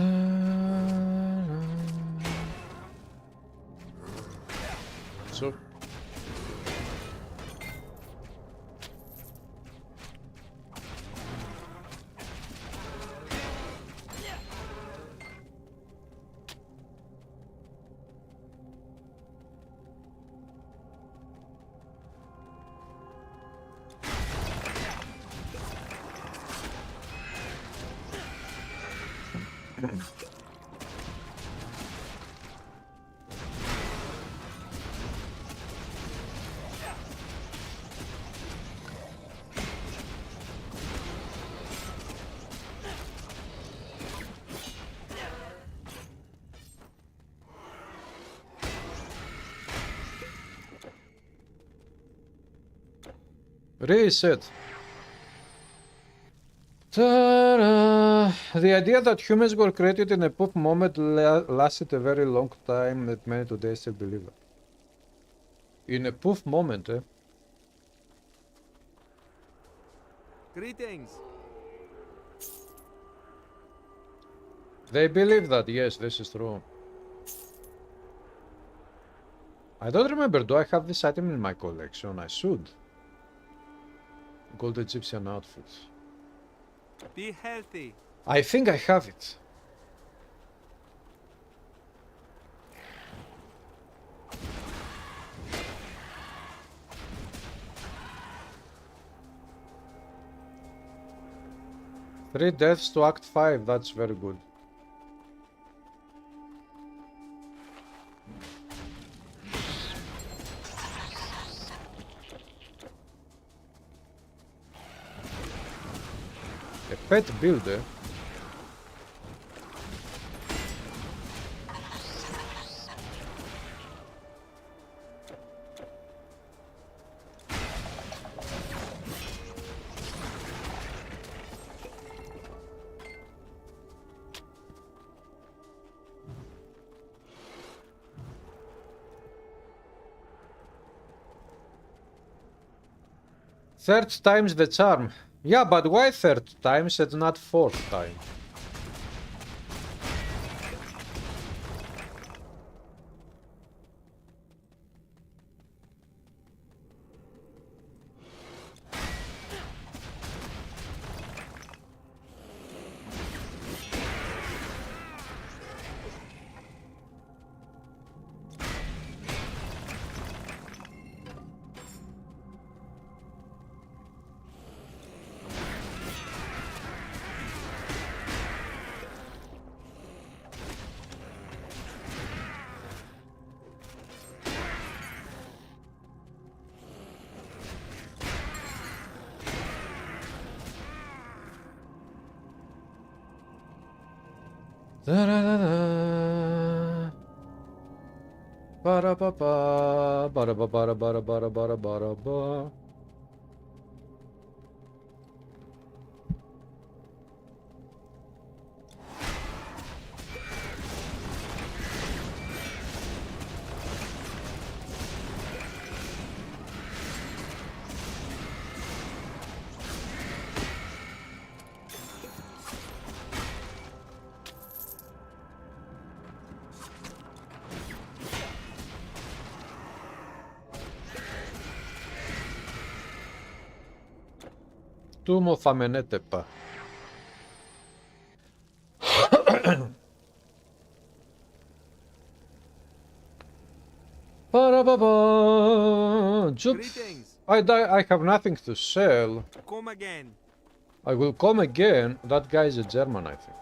reset. Ta-da! The idea that humans were created in a poof moment lasted a very long time that many today still believe it. In a poof moment, eh? Greetings. They believe that, yes, this is true. I don't remember, do I have this item in my collection? I should. Gold Egyptian outfit. Be healthy. I think I have it. Three deaths to Act 5, that's very good. A pet builder. Third time's the charm. Yeah, but why third times and not fourth time? Da-da-da-da. Ba-da-ba-ba. Ba-da-ba-ba-da-ba-da-ba-da-ba-da-ba. Tomb of Amenetepa. Ba-da-ba-ba. Greetings. I have nothing to sell. Come again. I will come again. That guy is a German, I think.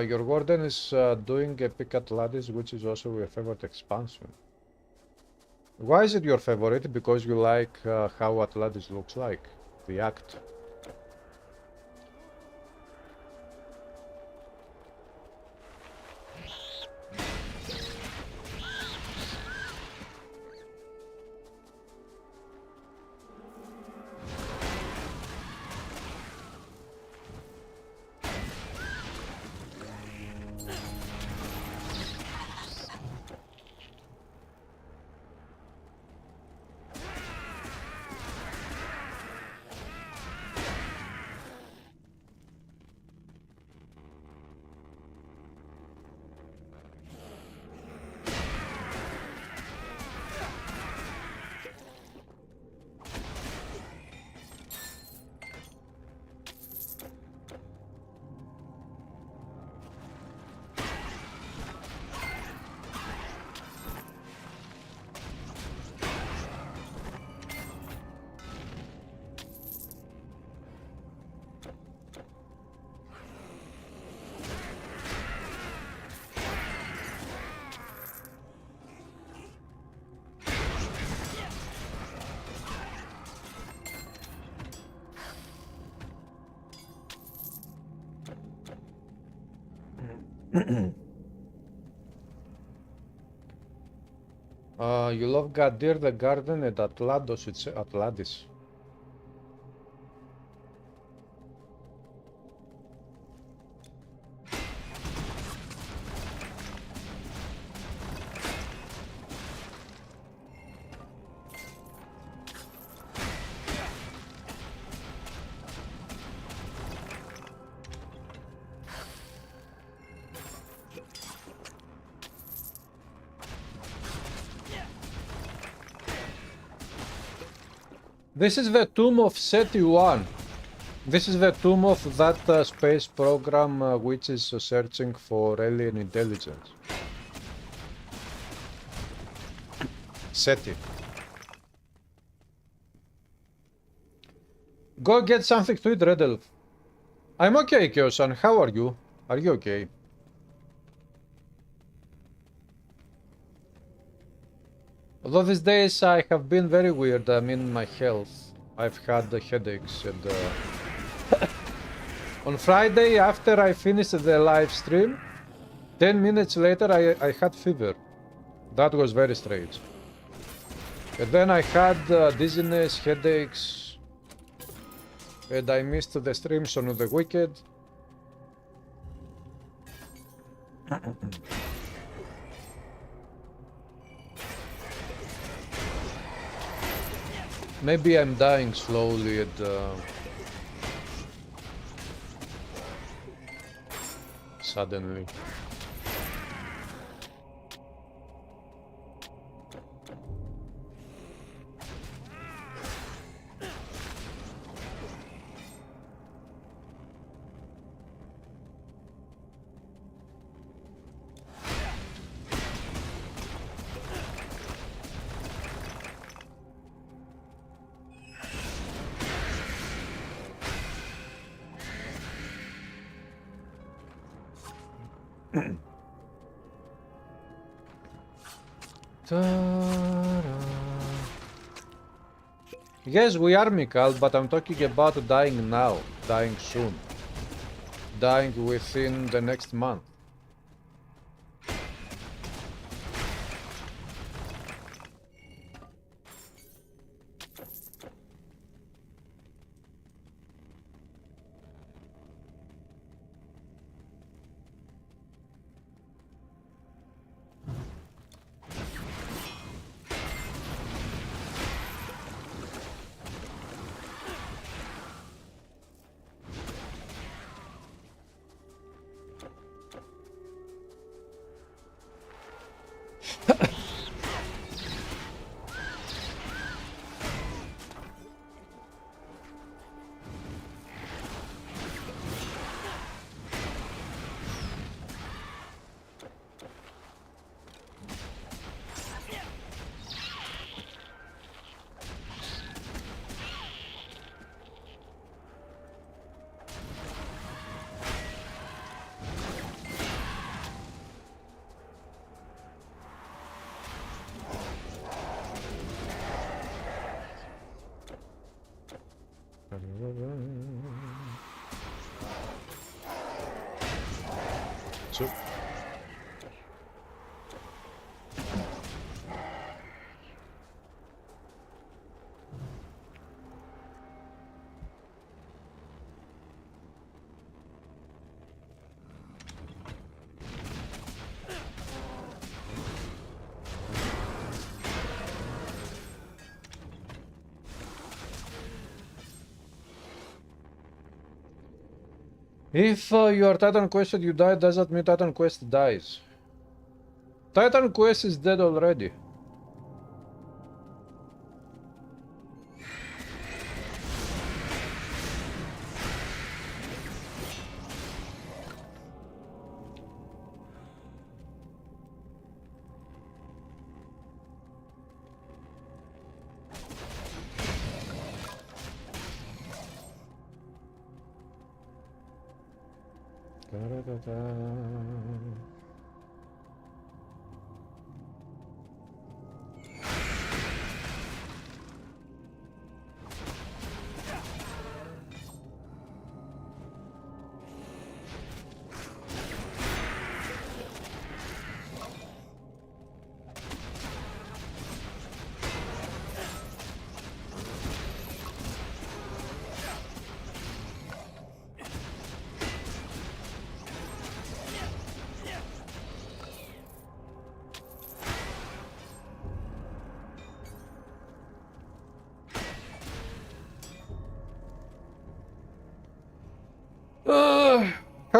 Your warden is doing Epic Atlantis, which is also your favorite expansion. Why is it your favorite? Because you like how Atlantis looks like, the act. You love Gadir the Garden and Atlantis. It's Atlantis. This is the tomb of Seti 1. This is the tomb of that space program which is searching for alien intelligence. Seti. Go get something to eat, Red Elf. I'm okay, Kyosan. How are you? Are you okay? Although these days I have been very weird, I mean my health. I've had headaches and on Friday after I finished the live stream, 10 minutes later I had fever. That was very strange. And then I had dizziness, headaches, and I missed the streams on the weekend. Maybe I'm dying slowly and suddenly. Yes, we are, Mikal, but I'm talking about dying now, dying soon, dying within the next month. So, if you are Titan Quested, you die, does that mean Titan Quest dies? Titan Quest is dead already.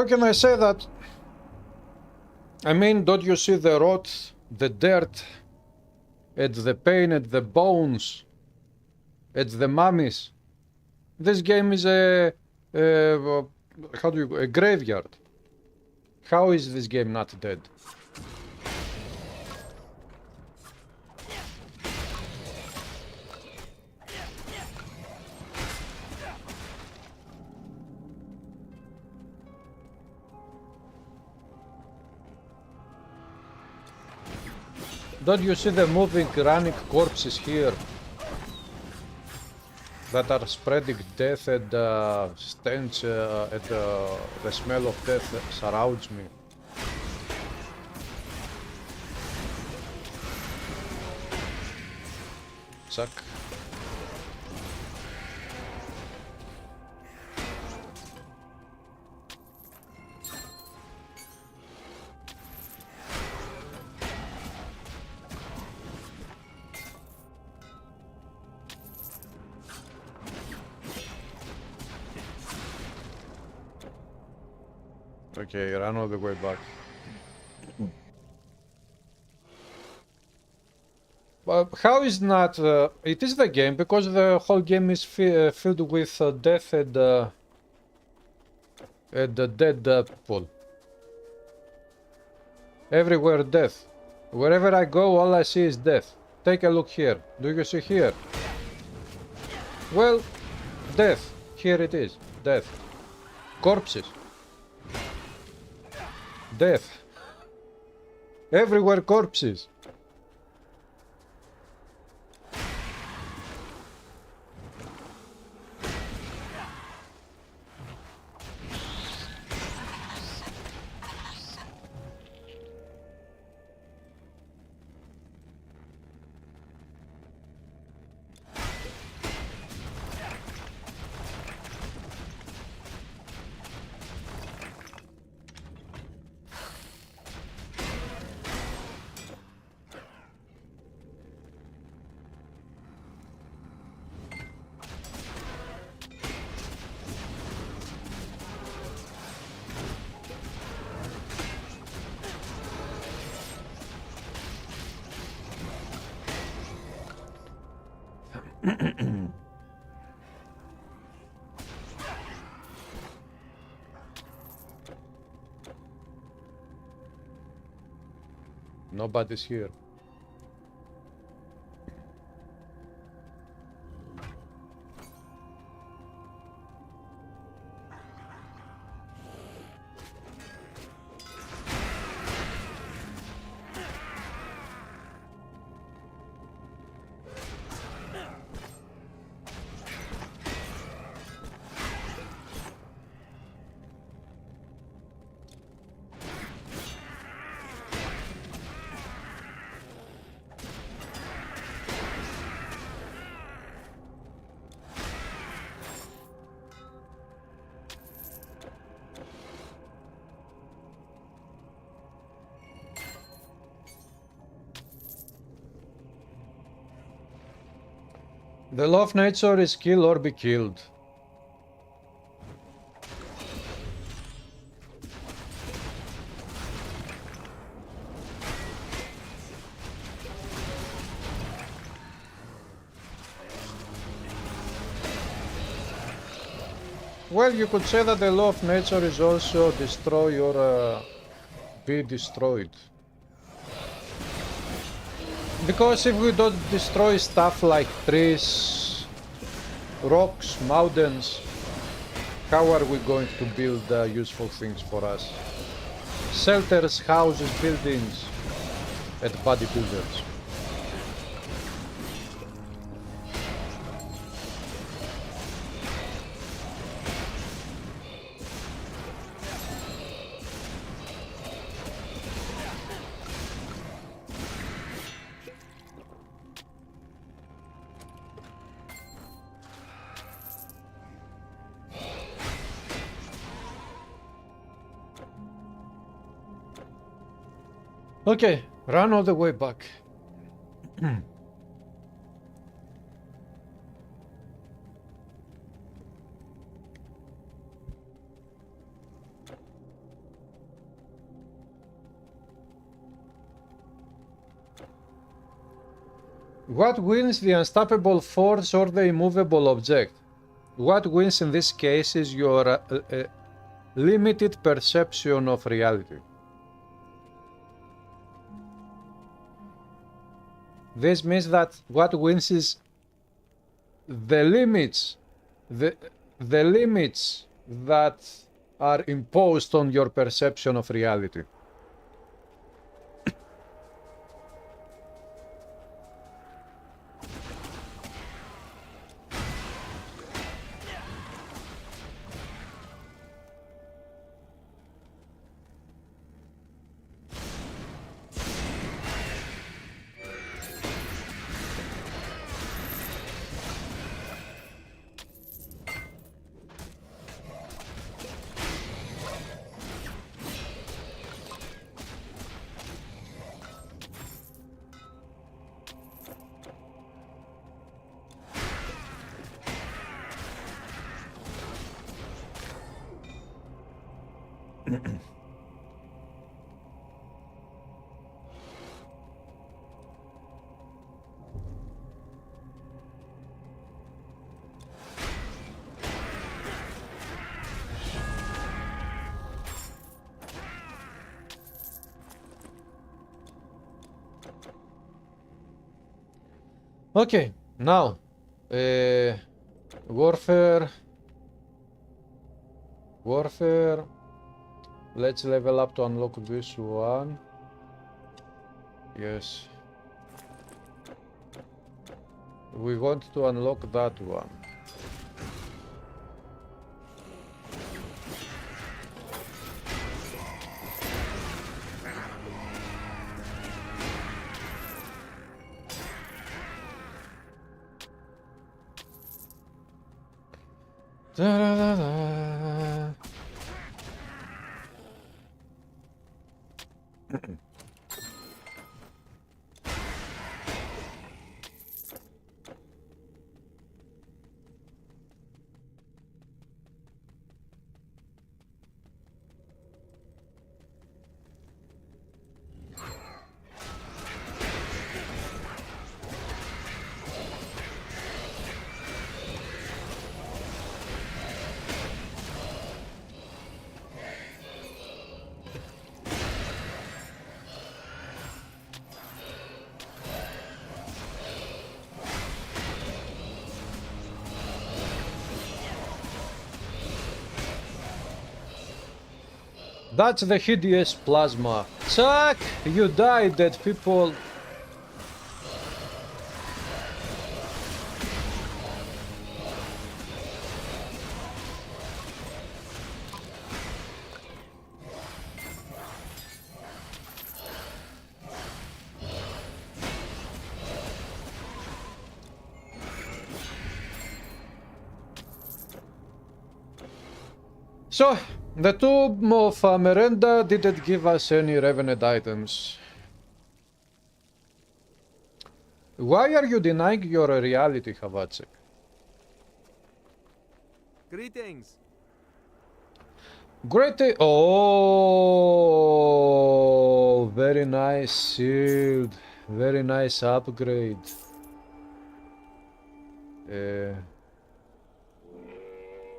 how can I say that? I mean, don't you see the rot, the dirt, and the pain, and the bones, and the mummies? This game is a a graveyard. How is this game not dead? Don't you see the moving, running corpses here that are spreading death and stench and the smell of death surrounds me? Suck. Okay, run all the way back. How is not? It is the game because the whole game is filled with death and dead people. Everywhere death. Wherever I go, all I see is death. Take a look here. Do you see here? Well, death. Here it is. Death. Corpses. Death. Everywhere corpses. Nobody's here. The law of nature is kill or be killed. Well, you could say that the law of nature is also destroy or be destroyed. Because if we don't destroy stuff like trees, rocks, mountains, how are we going to build useful things for us? Shelters, houses, buildings, and bodybuilders. Okay, run all the way back. What wins, the unstoppable force or the immovable object? What wins in this case is your limited perception of reality. This means that what wins is the limits, the limits that are imposed on your perception of reality. Okay, now warfare. Let's level up to unlock this one. Yes, we want to unlock that one. Da-da-da-da. That's the hideous plasma. Chuck! You died, dead people. So, the tomb of Merenda didn't give us any revenant items. Why are you denying your reality, Havacek? Greetings. Great. Oh, very nice shield. Very nice upgrade.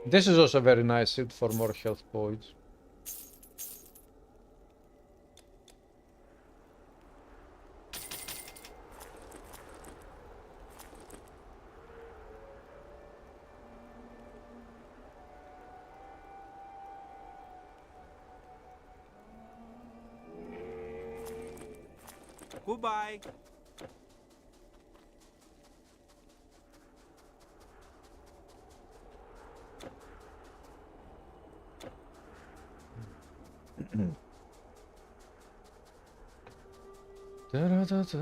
This is also very nice shield for more health points. Goodbye. Da-da-da-da.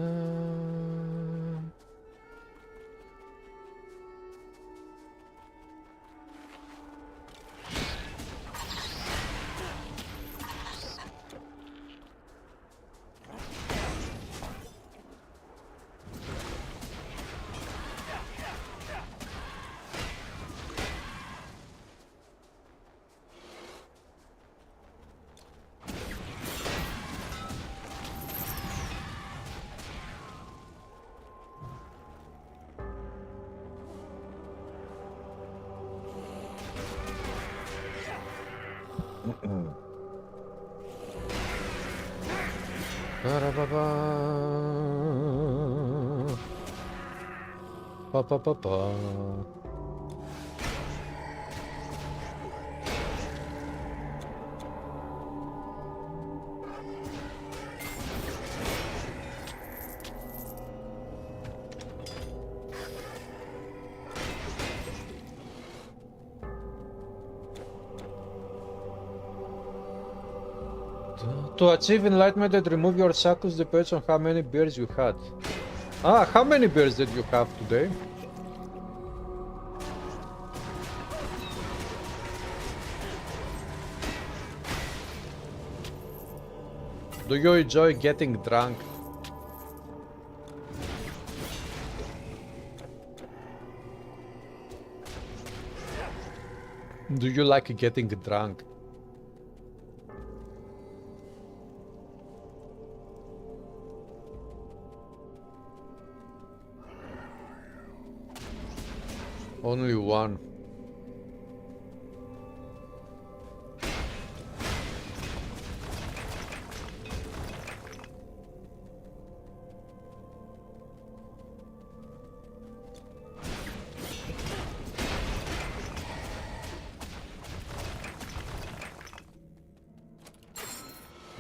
Ba-da-ba-ba. Pa-pa-pa-pa. To achieve enlightenment, remove your shackles depends on how many beers you had. Ah, how many beers did you have today? Do you enjoy getting drunk? Do you like getting drunk? Only one.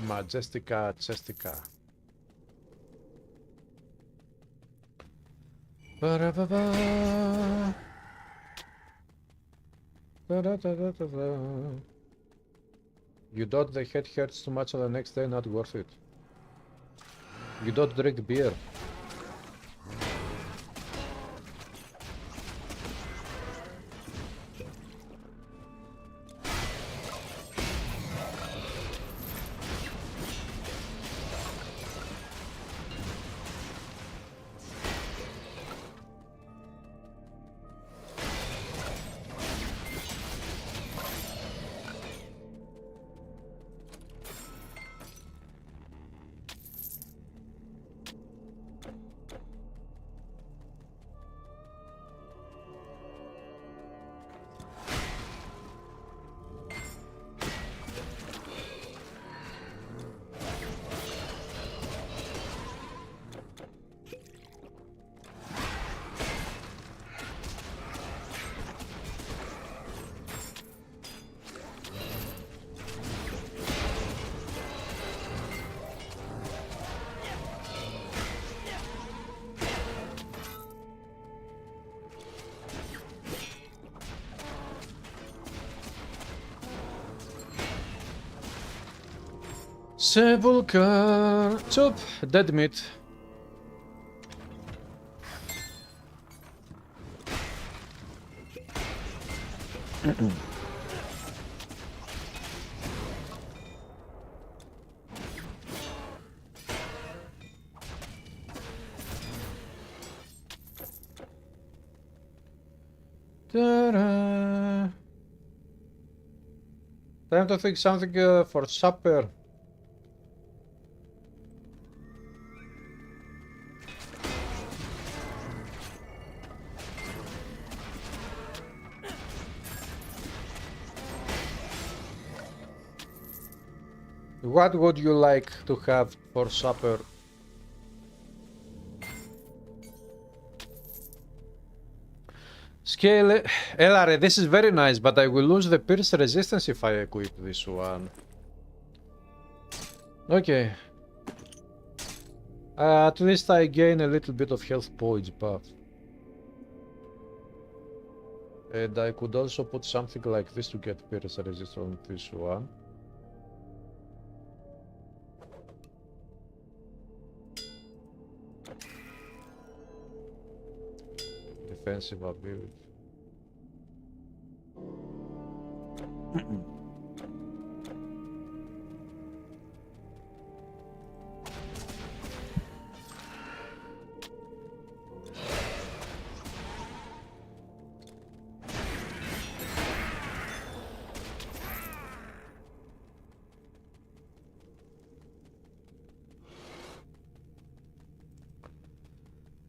Majestica, Chestica. Ba-da-ba-ba. Da-da-da-da-da-da. You thought the head hurts too much on the next day, not worth it. You don't drink beer. Sepulchre. Chop. Dead meat. Ta-da. Time to think something for supper. What would you like to have for supper? Scale... Elare, this is very nice, but I will lose the pierce resistance if I equip this one. Okay. At least I gain a little bit of health points buff. And I could also put something like this to get pierce resistance on this one. Defensive ability.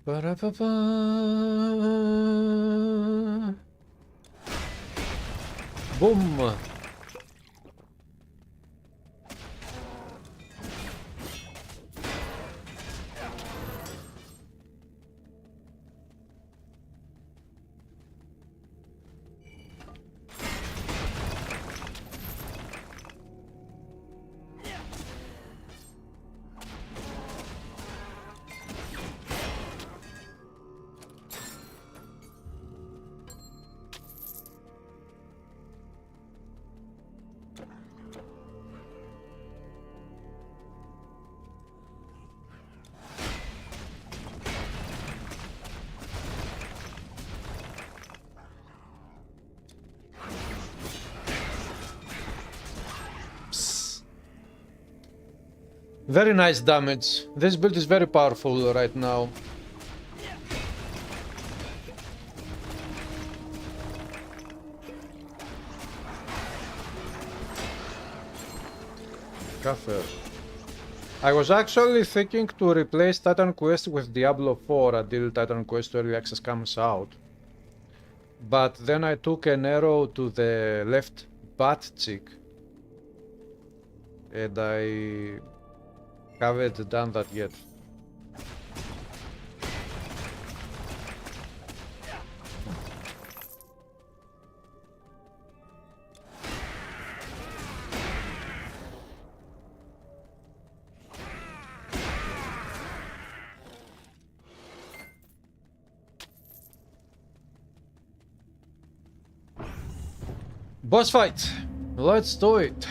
Ba-da-ba-ba. Boom! Very nice damage. This build is very powerful right now. Café. I was actually thinking to replace Titan Quest with Diablo 4 until Titan Quest Early Access comes out. But then I took an arrow to the left butt cheek. And I haven't done that yet. Boss fight! Let's do it!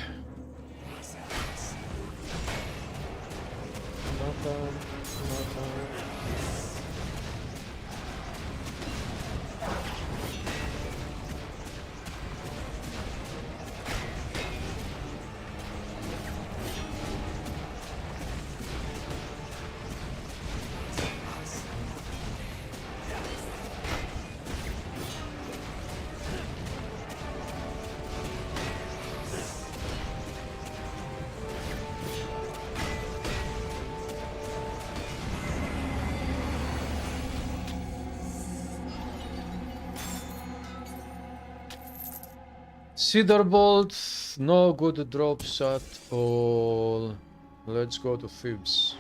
Cedar Bolt, no good drops at all. Let's go to Thebes.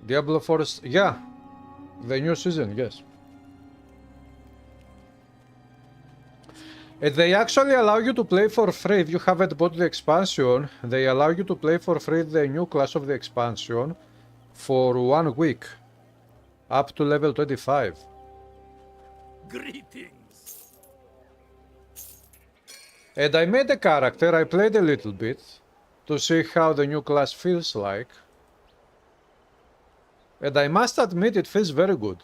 Diablo Forest, yeah, the new season, yes. And they actually allow you to play for free if you haven't bought the expansion. They allow you to play for free the new class of the expansion for 1 week, up to level 25. Greetings. And I made a character, I played a little bit to see how the new class feels like. And I must admit it feels very good.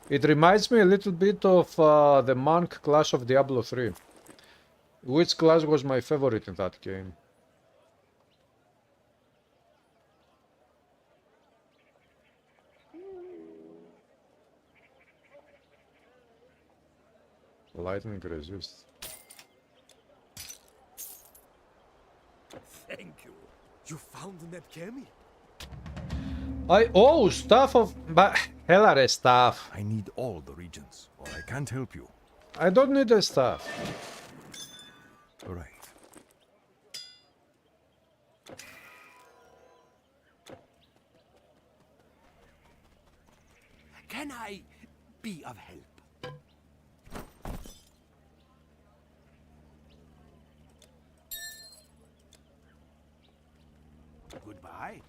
It reminds me a little bit of the monk class of Diablo 3. Which class was my favorite in that game? Lightning resist. Thank you. You found Nebkemi? Oh, staff of... But Helare staff. I need all the regions, or I can't help you. I don't need a staff. Right. Can I be of help? Goodbye.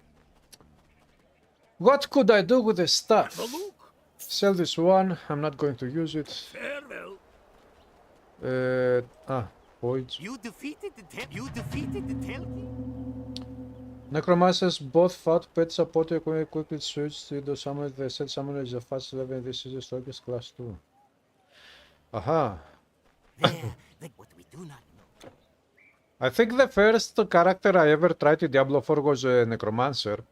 What could I do with the staff? Have a look. Sell this one. I'm not going to use it. Farewell. Voids. You defeated the Telgi? Necromancers, both fat pet support quickly switch to the summon. The set summoner is a fast level. This is the strongest class too. Aha. What we do not know. I think the first character I ever tried in Diablo 4 was a Necromancer,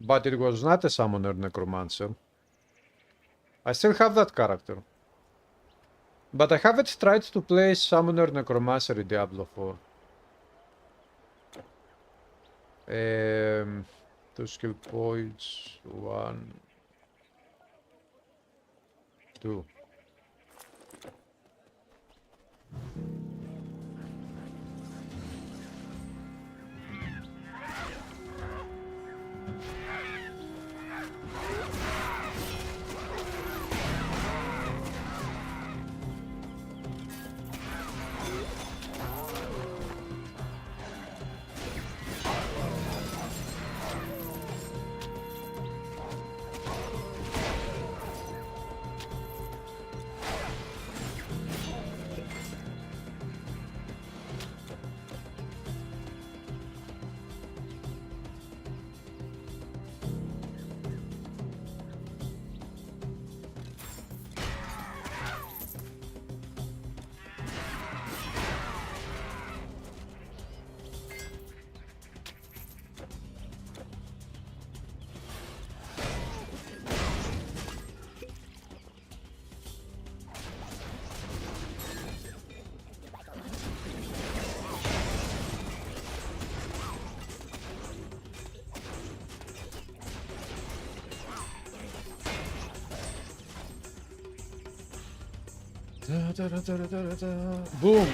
but it was not a summoner Necromancer. I still have that character. But I haven't tried to play Summoner Necromancer in Diablo 4. 2 skill points, 1, 2. Boom.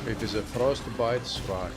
It is a frostbite strike.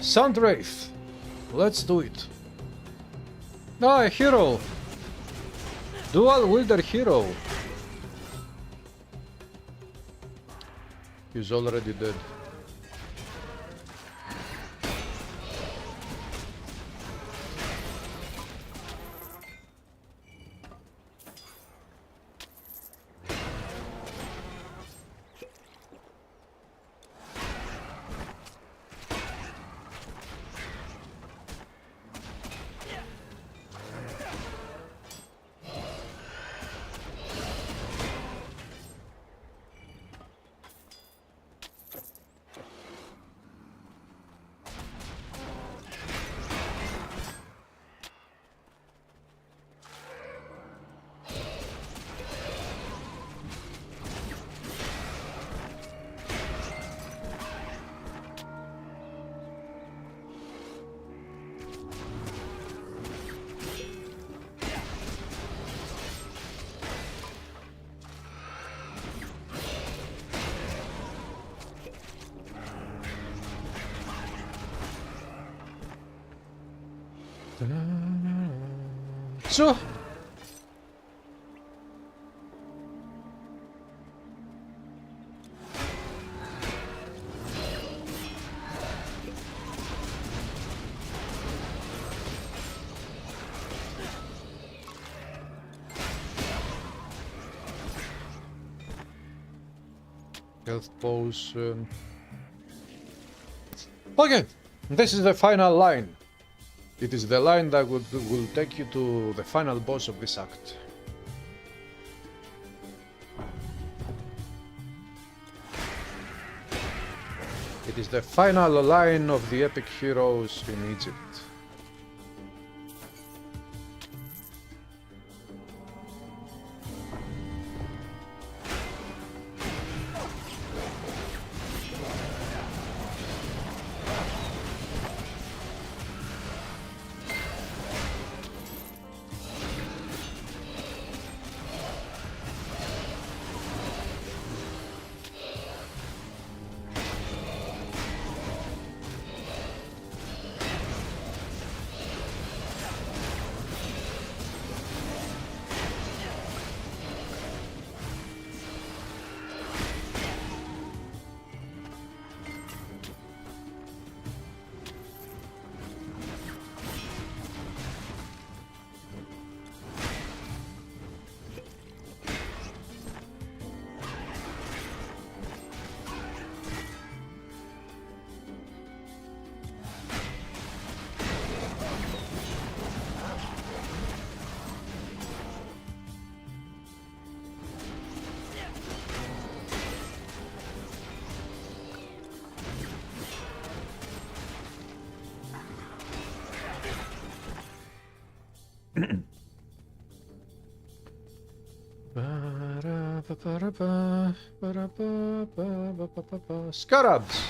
Sundrafe. Let's do it. Ah, a hero. Dual wielder hero. He's already dead. So health potion. Okay, this is the final line. It is the line that will take you to the final boss of this act. It is the final line of the epic heroes in Egypt. Scarabs!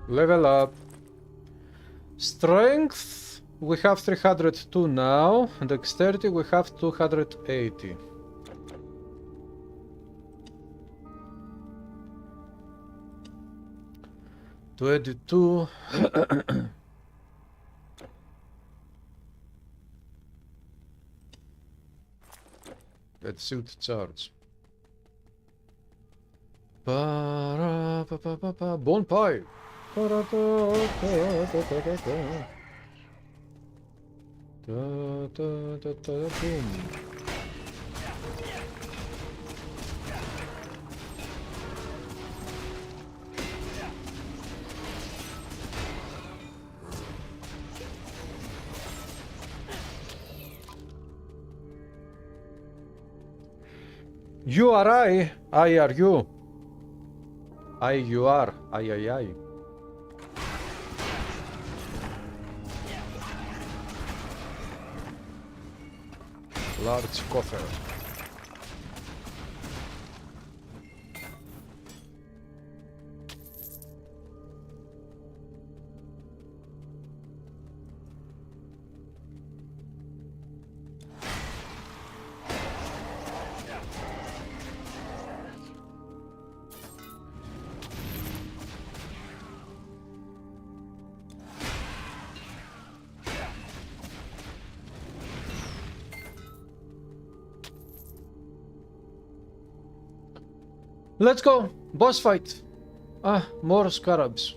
Level up. Strength, we have 302 now. Dexterity, we have 280. To edit 2. Let's suit charge. Bone pie. Boom. You are I are you. I you are, I. Large coffer. Let's go! Boss fight! Ah, more scarabs.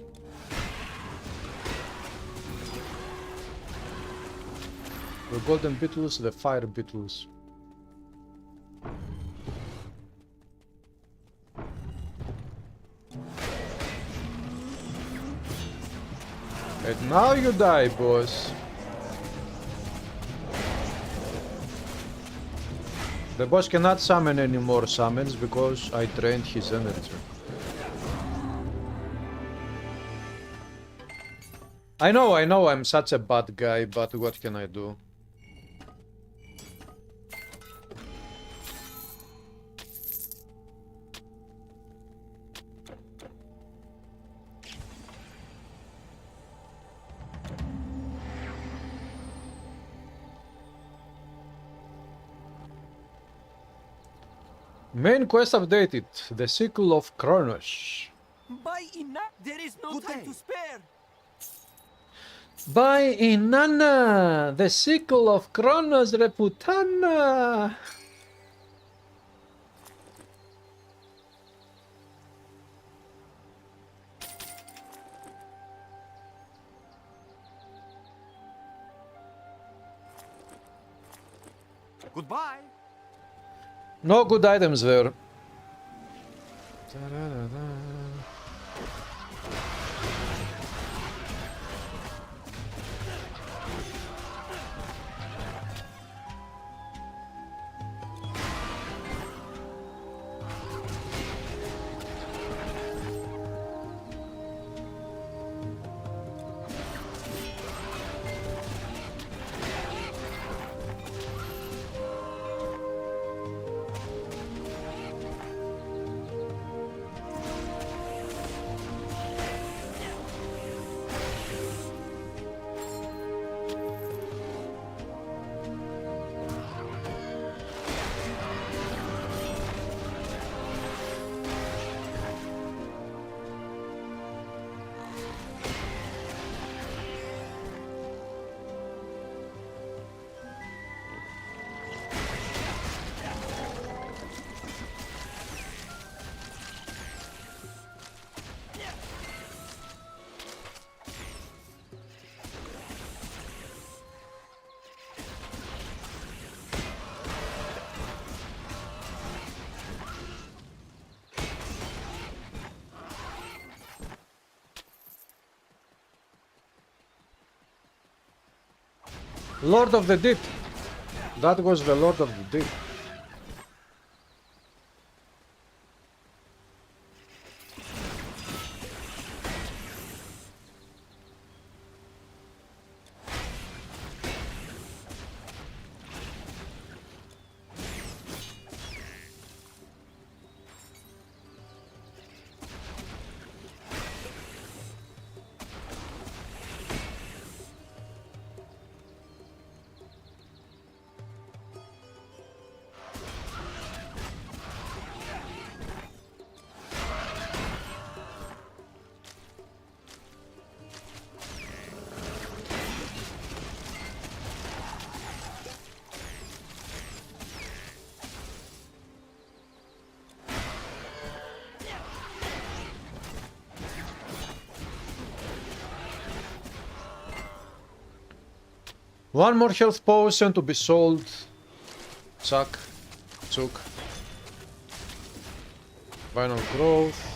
The golden beetles, the fire beetles. And now you die, boss. The boss cannot summon any more summons because I drained his energy. I know, I'm such a bad guy, but what can I do? Main quest updated. The Sickle of Kronos. By Ina, there is no time to spare. By Inanna, the Sickle of Kronos Reputana. Goodbye. No good items there. Lord of the Deep. That was the Lord of the Deep. One more health potion to be sold. Chuck. Chuk. Final growth.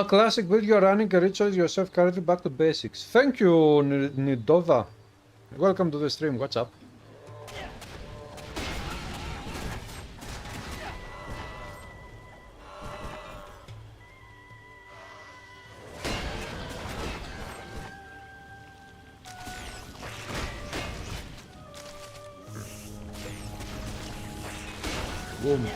Classic build, you're running a ritual yourself currently back to basics. Thank you, Nidova. Welcome to the stream, what's up? Boom.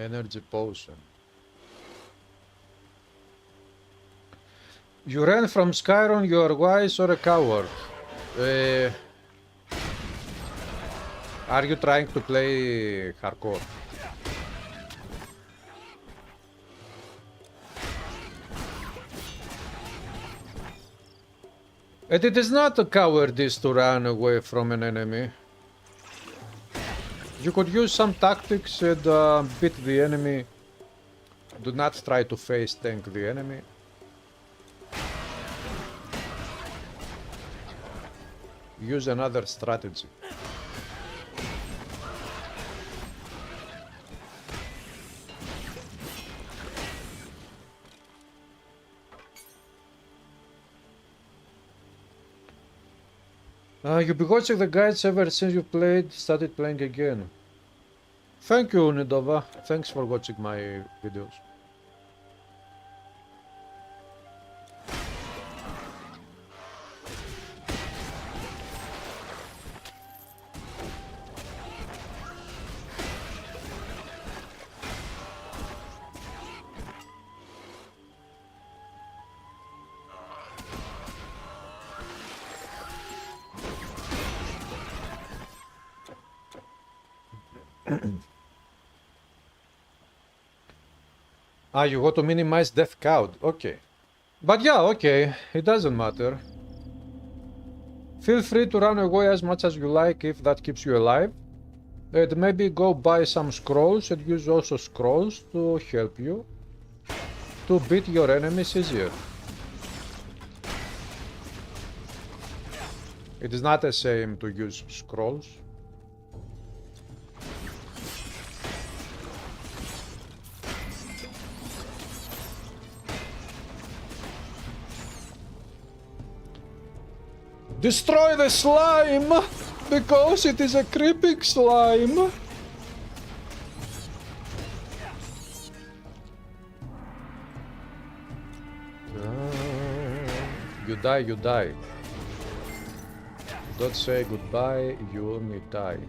Energy potion. You ran from Skyrim, you are wise or a coward? Are you trying to play hardcore? And it is not a cowardice to run away from an enemy. You could use some tactics and beat the enemy. Do not try to face tank the enemy. Use another strategy. You've been watching the guides ever since you started playing again. Thank you, Nidova. Thanks for watching my videos. Ah, you want to minimize death count. Okay. But yeah, okay. It doesn't matter. Feel free to run away as much as you like if that keeps you alive. And maybe go buy some scrolls and use also scrolls to help you to beat your enemies easier. It is not the same to use scrolls. Destroy the slime! Because it is a creeping slime! You die, you die. Don't say goodbye, you only die.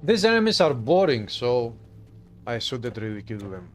These enemies are boring, so I shouldn't really kill them.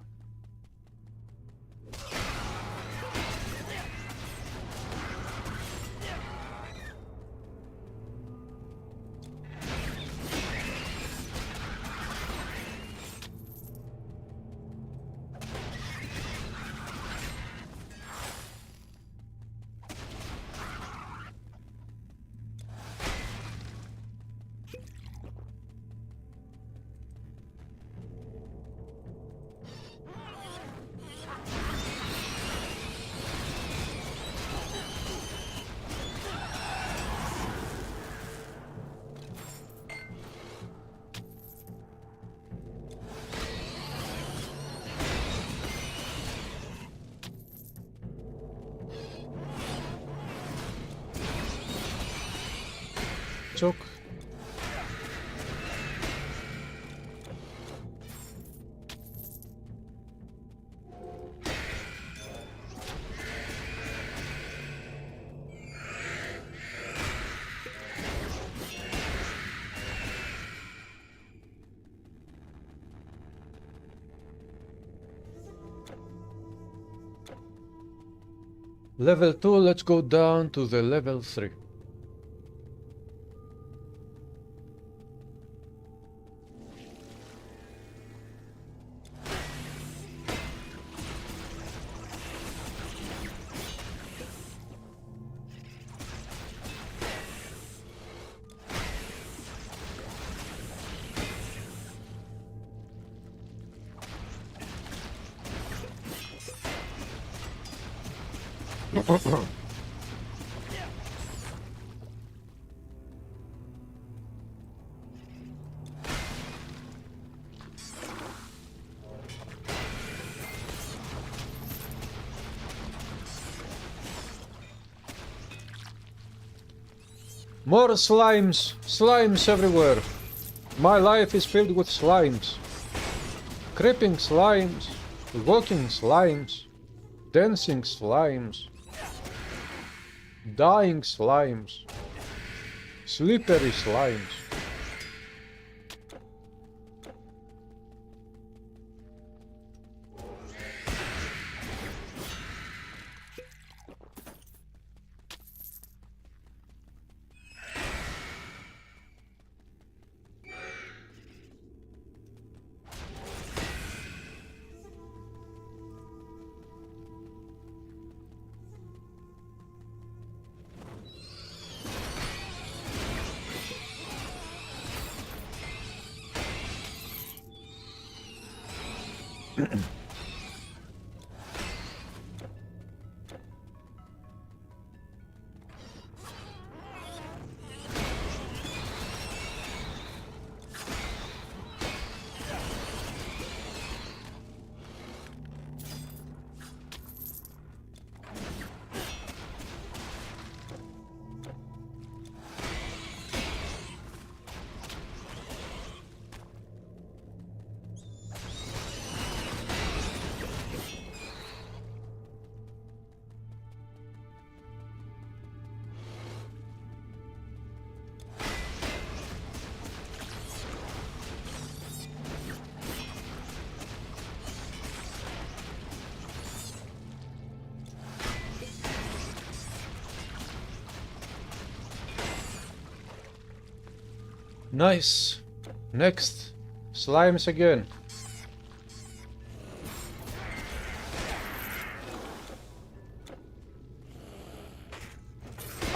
Choke. Level 2, let's go down to the level 3. More slimes! Slimes everywhere! My life is filled with slimes. Creeping slimes, walking slimes, dancing slimes, dying slimes, slippery slimes. Nice. Next. Slimes again.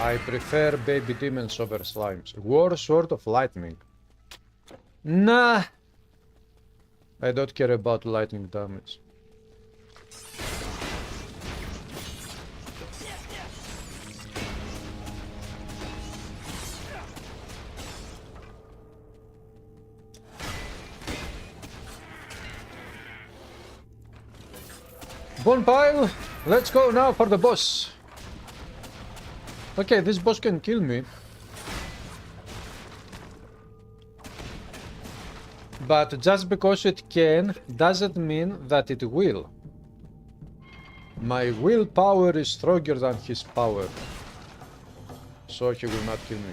I prefer baby demons over slimes. War Sword of Lightning. Nah. I don't care about lightning damage. Bonepile! Let's go now for the boss! Okay, this boss can kill me. But just because it can, doesn't mean that it will. My willpower is stronger than his power. So he will not kill me.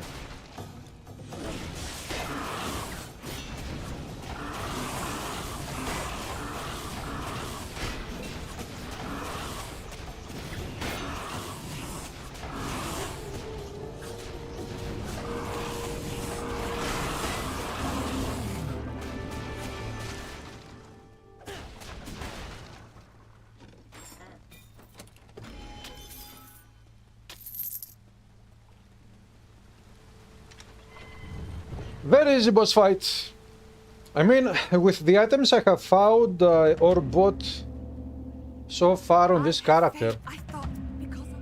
Very easy boss fight. I mean, with the items I have found or bought so far on this character, I thought because of...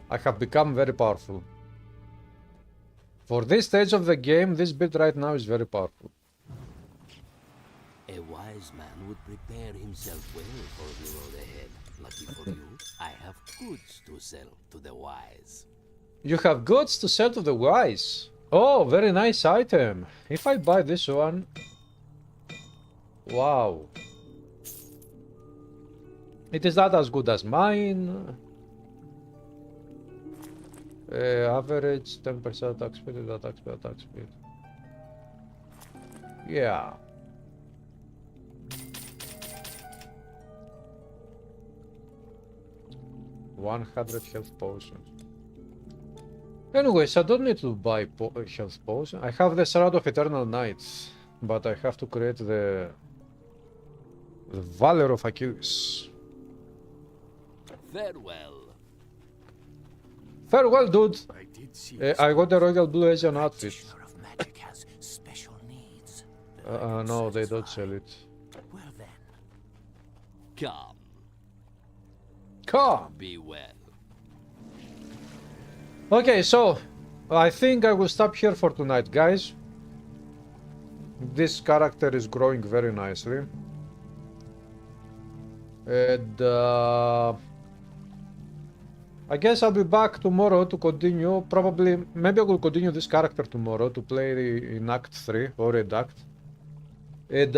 I have become very powerful. For this stage of the game, this build right now is very powerful. A wise man would prepare himself well for the road ahead. Lucky for you, I have goods to sell to the wise. You have goods to sell to the wise. Oh, very nice item. If I buy this one... Wow. It is not as good as mine. Average 10% attack speed, attack speed, attack speed. Yeah. $100 health potions. Anyways, I don't need to buy health potion. I have the Shroud of Eternal Nights, but I have to create the Valor of Achilles. Farewell. Farewell, dude. I did see I got the Royal Blue Asian outfit. Practitioner of magic has special needs. No, they don't sell it. Well then, come, Come. be well. Okay, so I think I will stop here for tonight, guys. This character is growing very nicely. And I guess I'll be back tomorrow to continue. Probably, maybe I will continue this character tomorrow to play in Act 3 or Red Act. And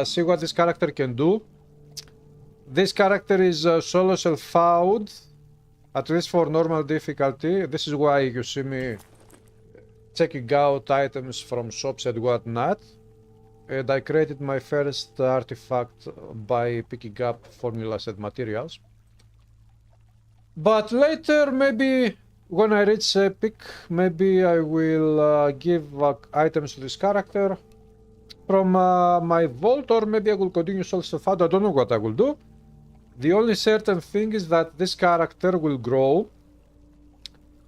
see what this character can do. This character is solo self-found, at least for normal difficulty. This is why you see me checking out items from shops and whatnot. And I created my first artifact by picking up formulas and materials. But later, maybe when I reach Epic, maybe I will give items to this character from my vault, or maybe I will continue solo self-found. I don't know what I will do. The only certain thing is that this character will grow.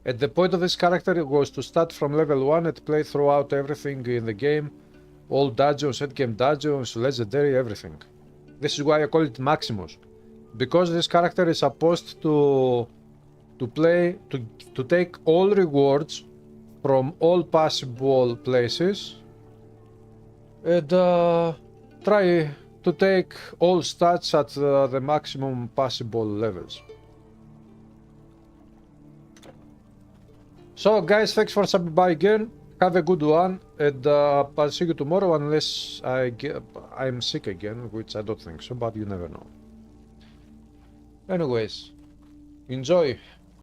And the point of this character was to start from level 1 and play throughout everything in the game. All dungeons, endgame dungeons, legendary, everything. This is why I call it MAXimus. Because this character is supposed to take all rewards from all possible places. And try to take all stats at the maximum possible levels. So guys, thanks for stopping by again. Have a good one, and I'll see you tomorrow unless I'm sick again, which I don't think so, but you never know. Anyways, enjoy.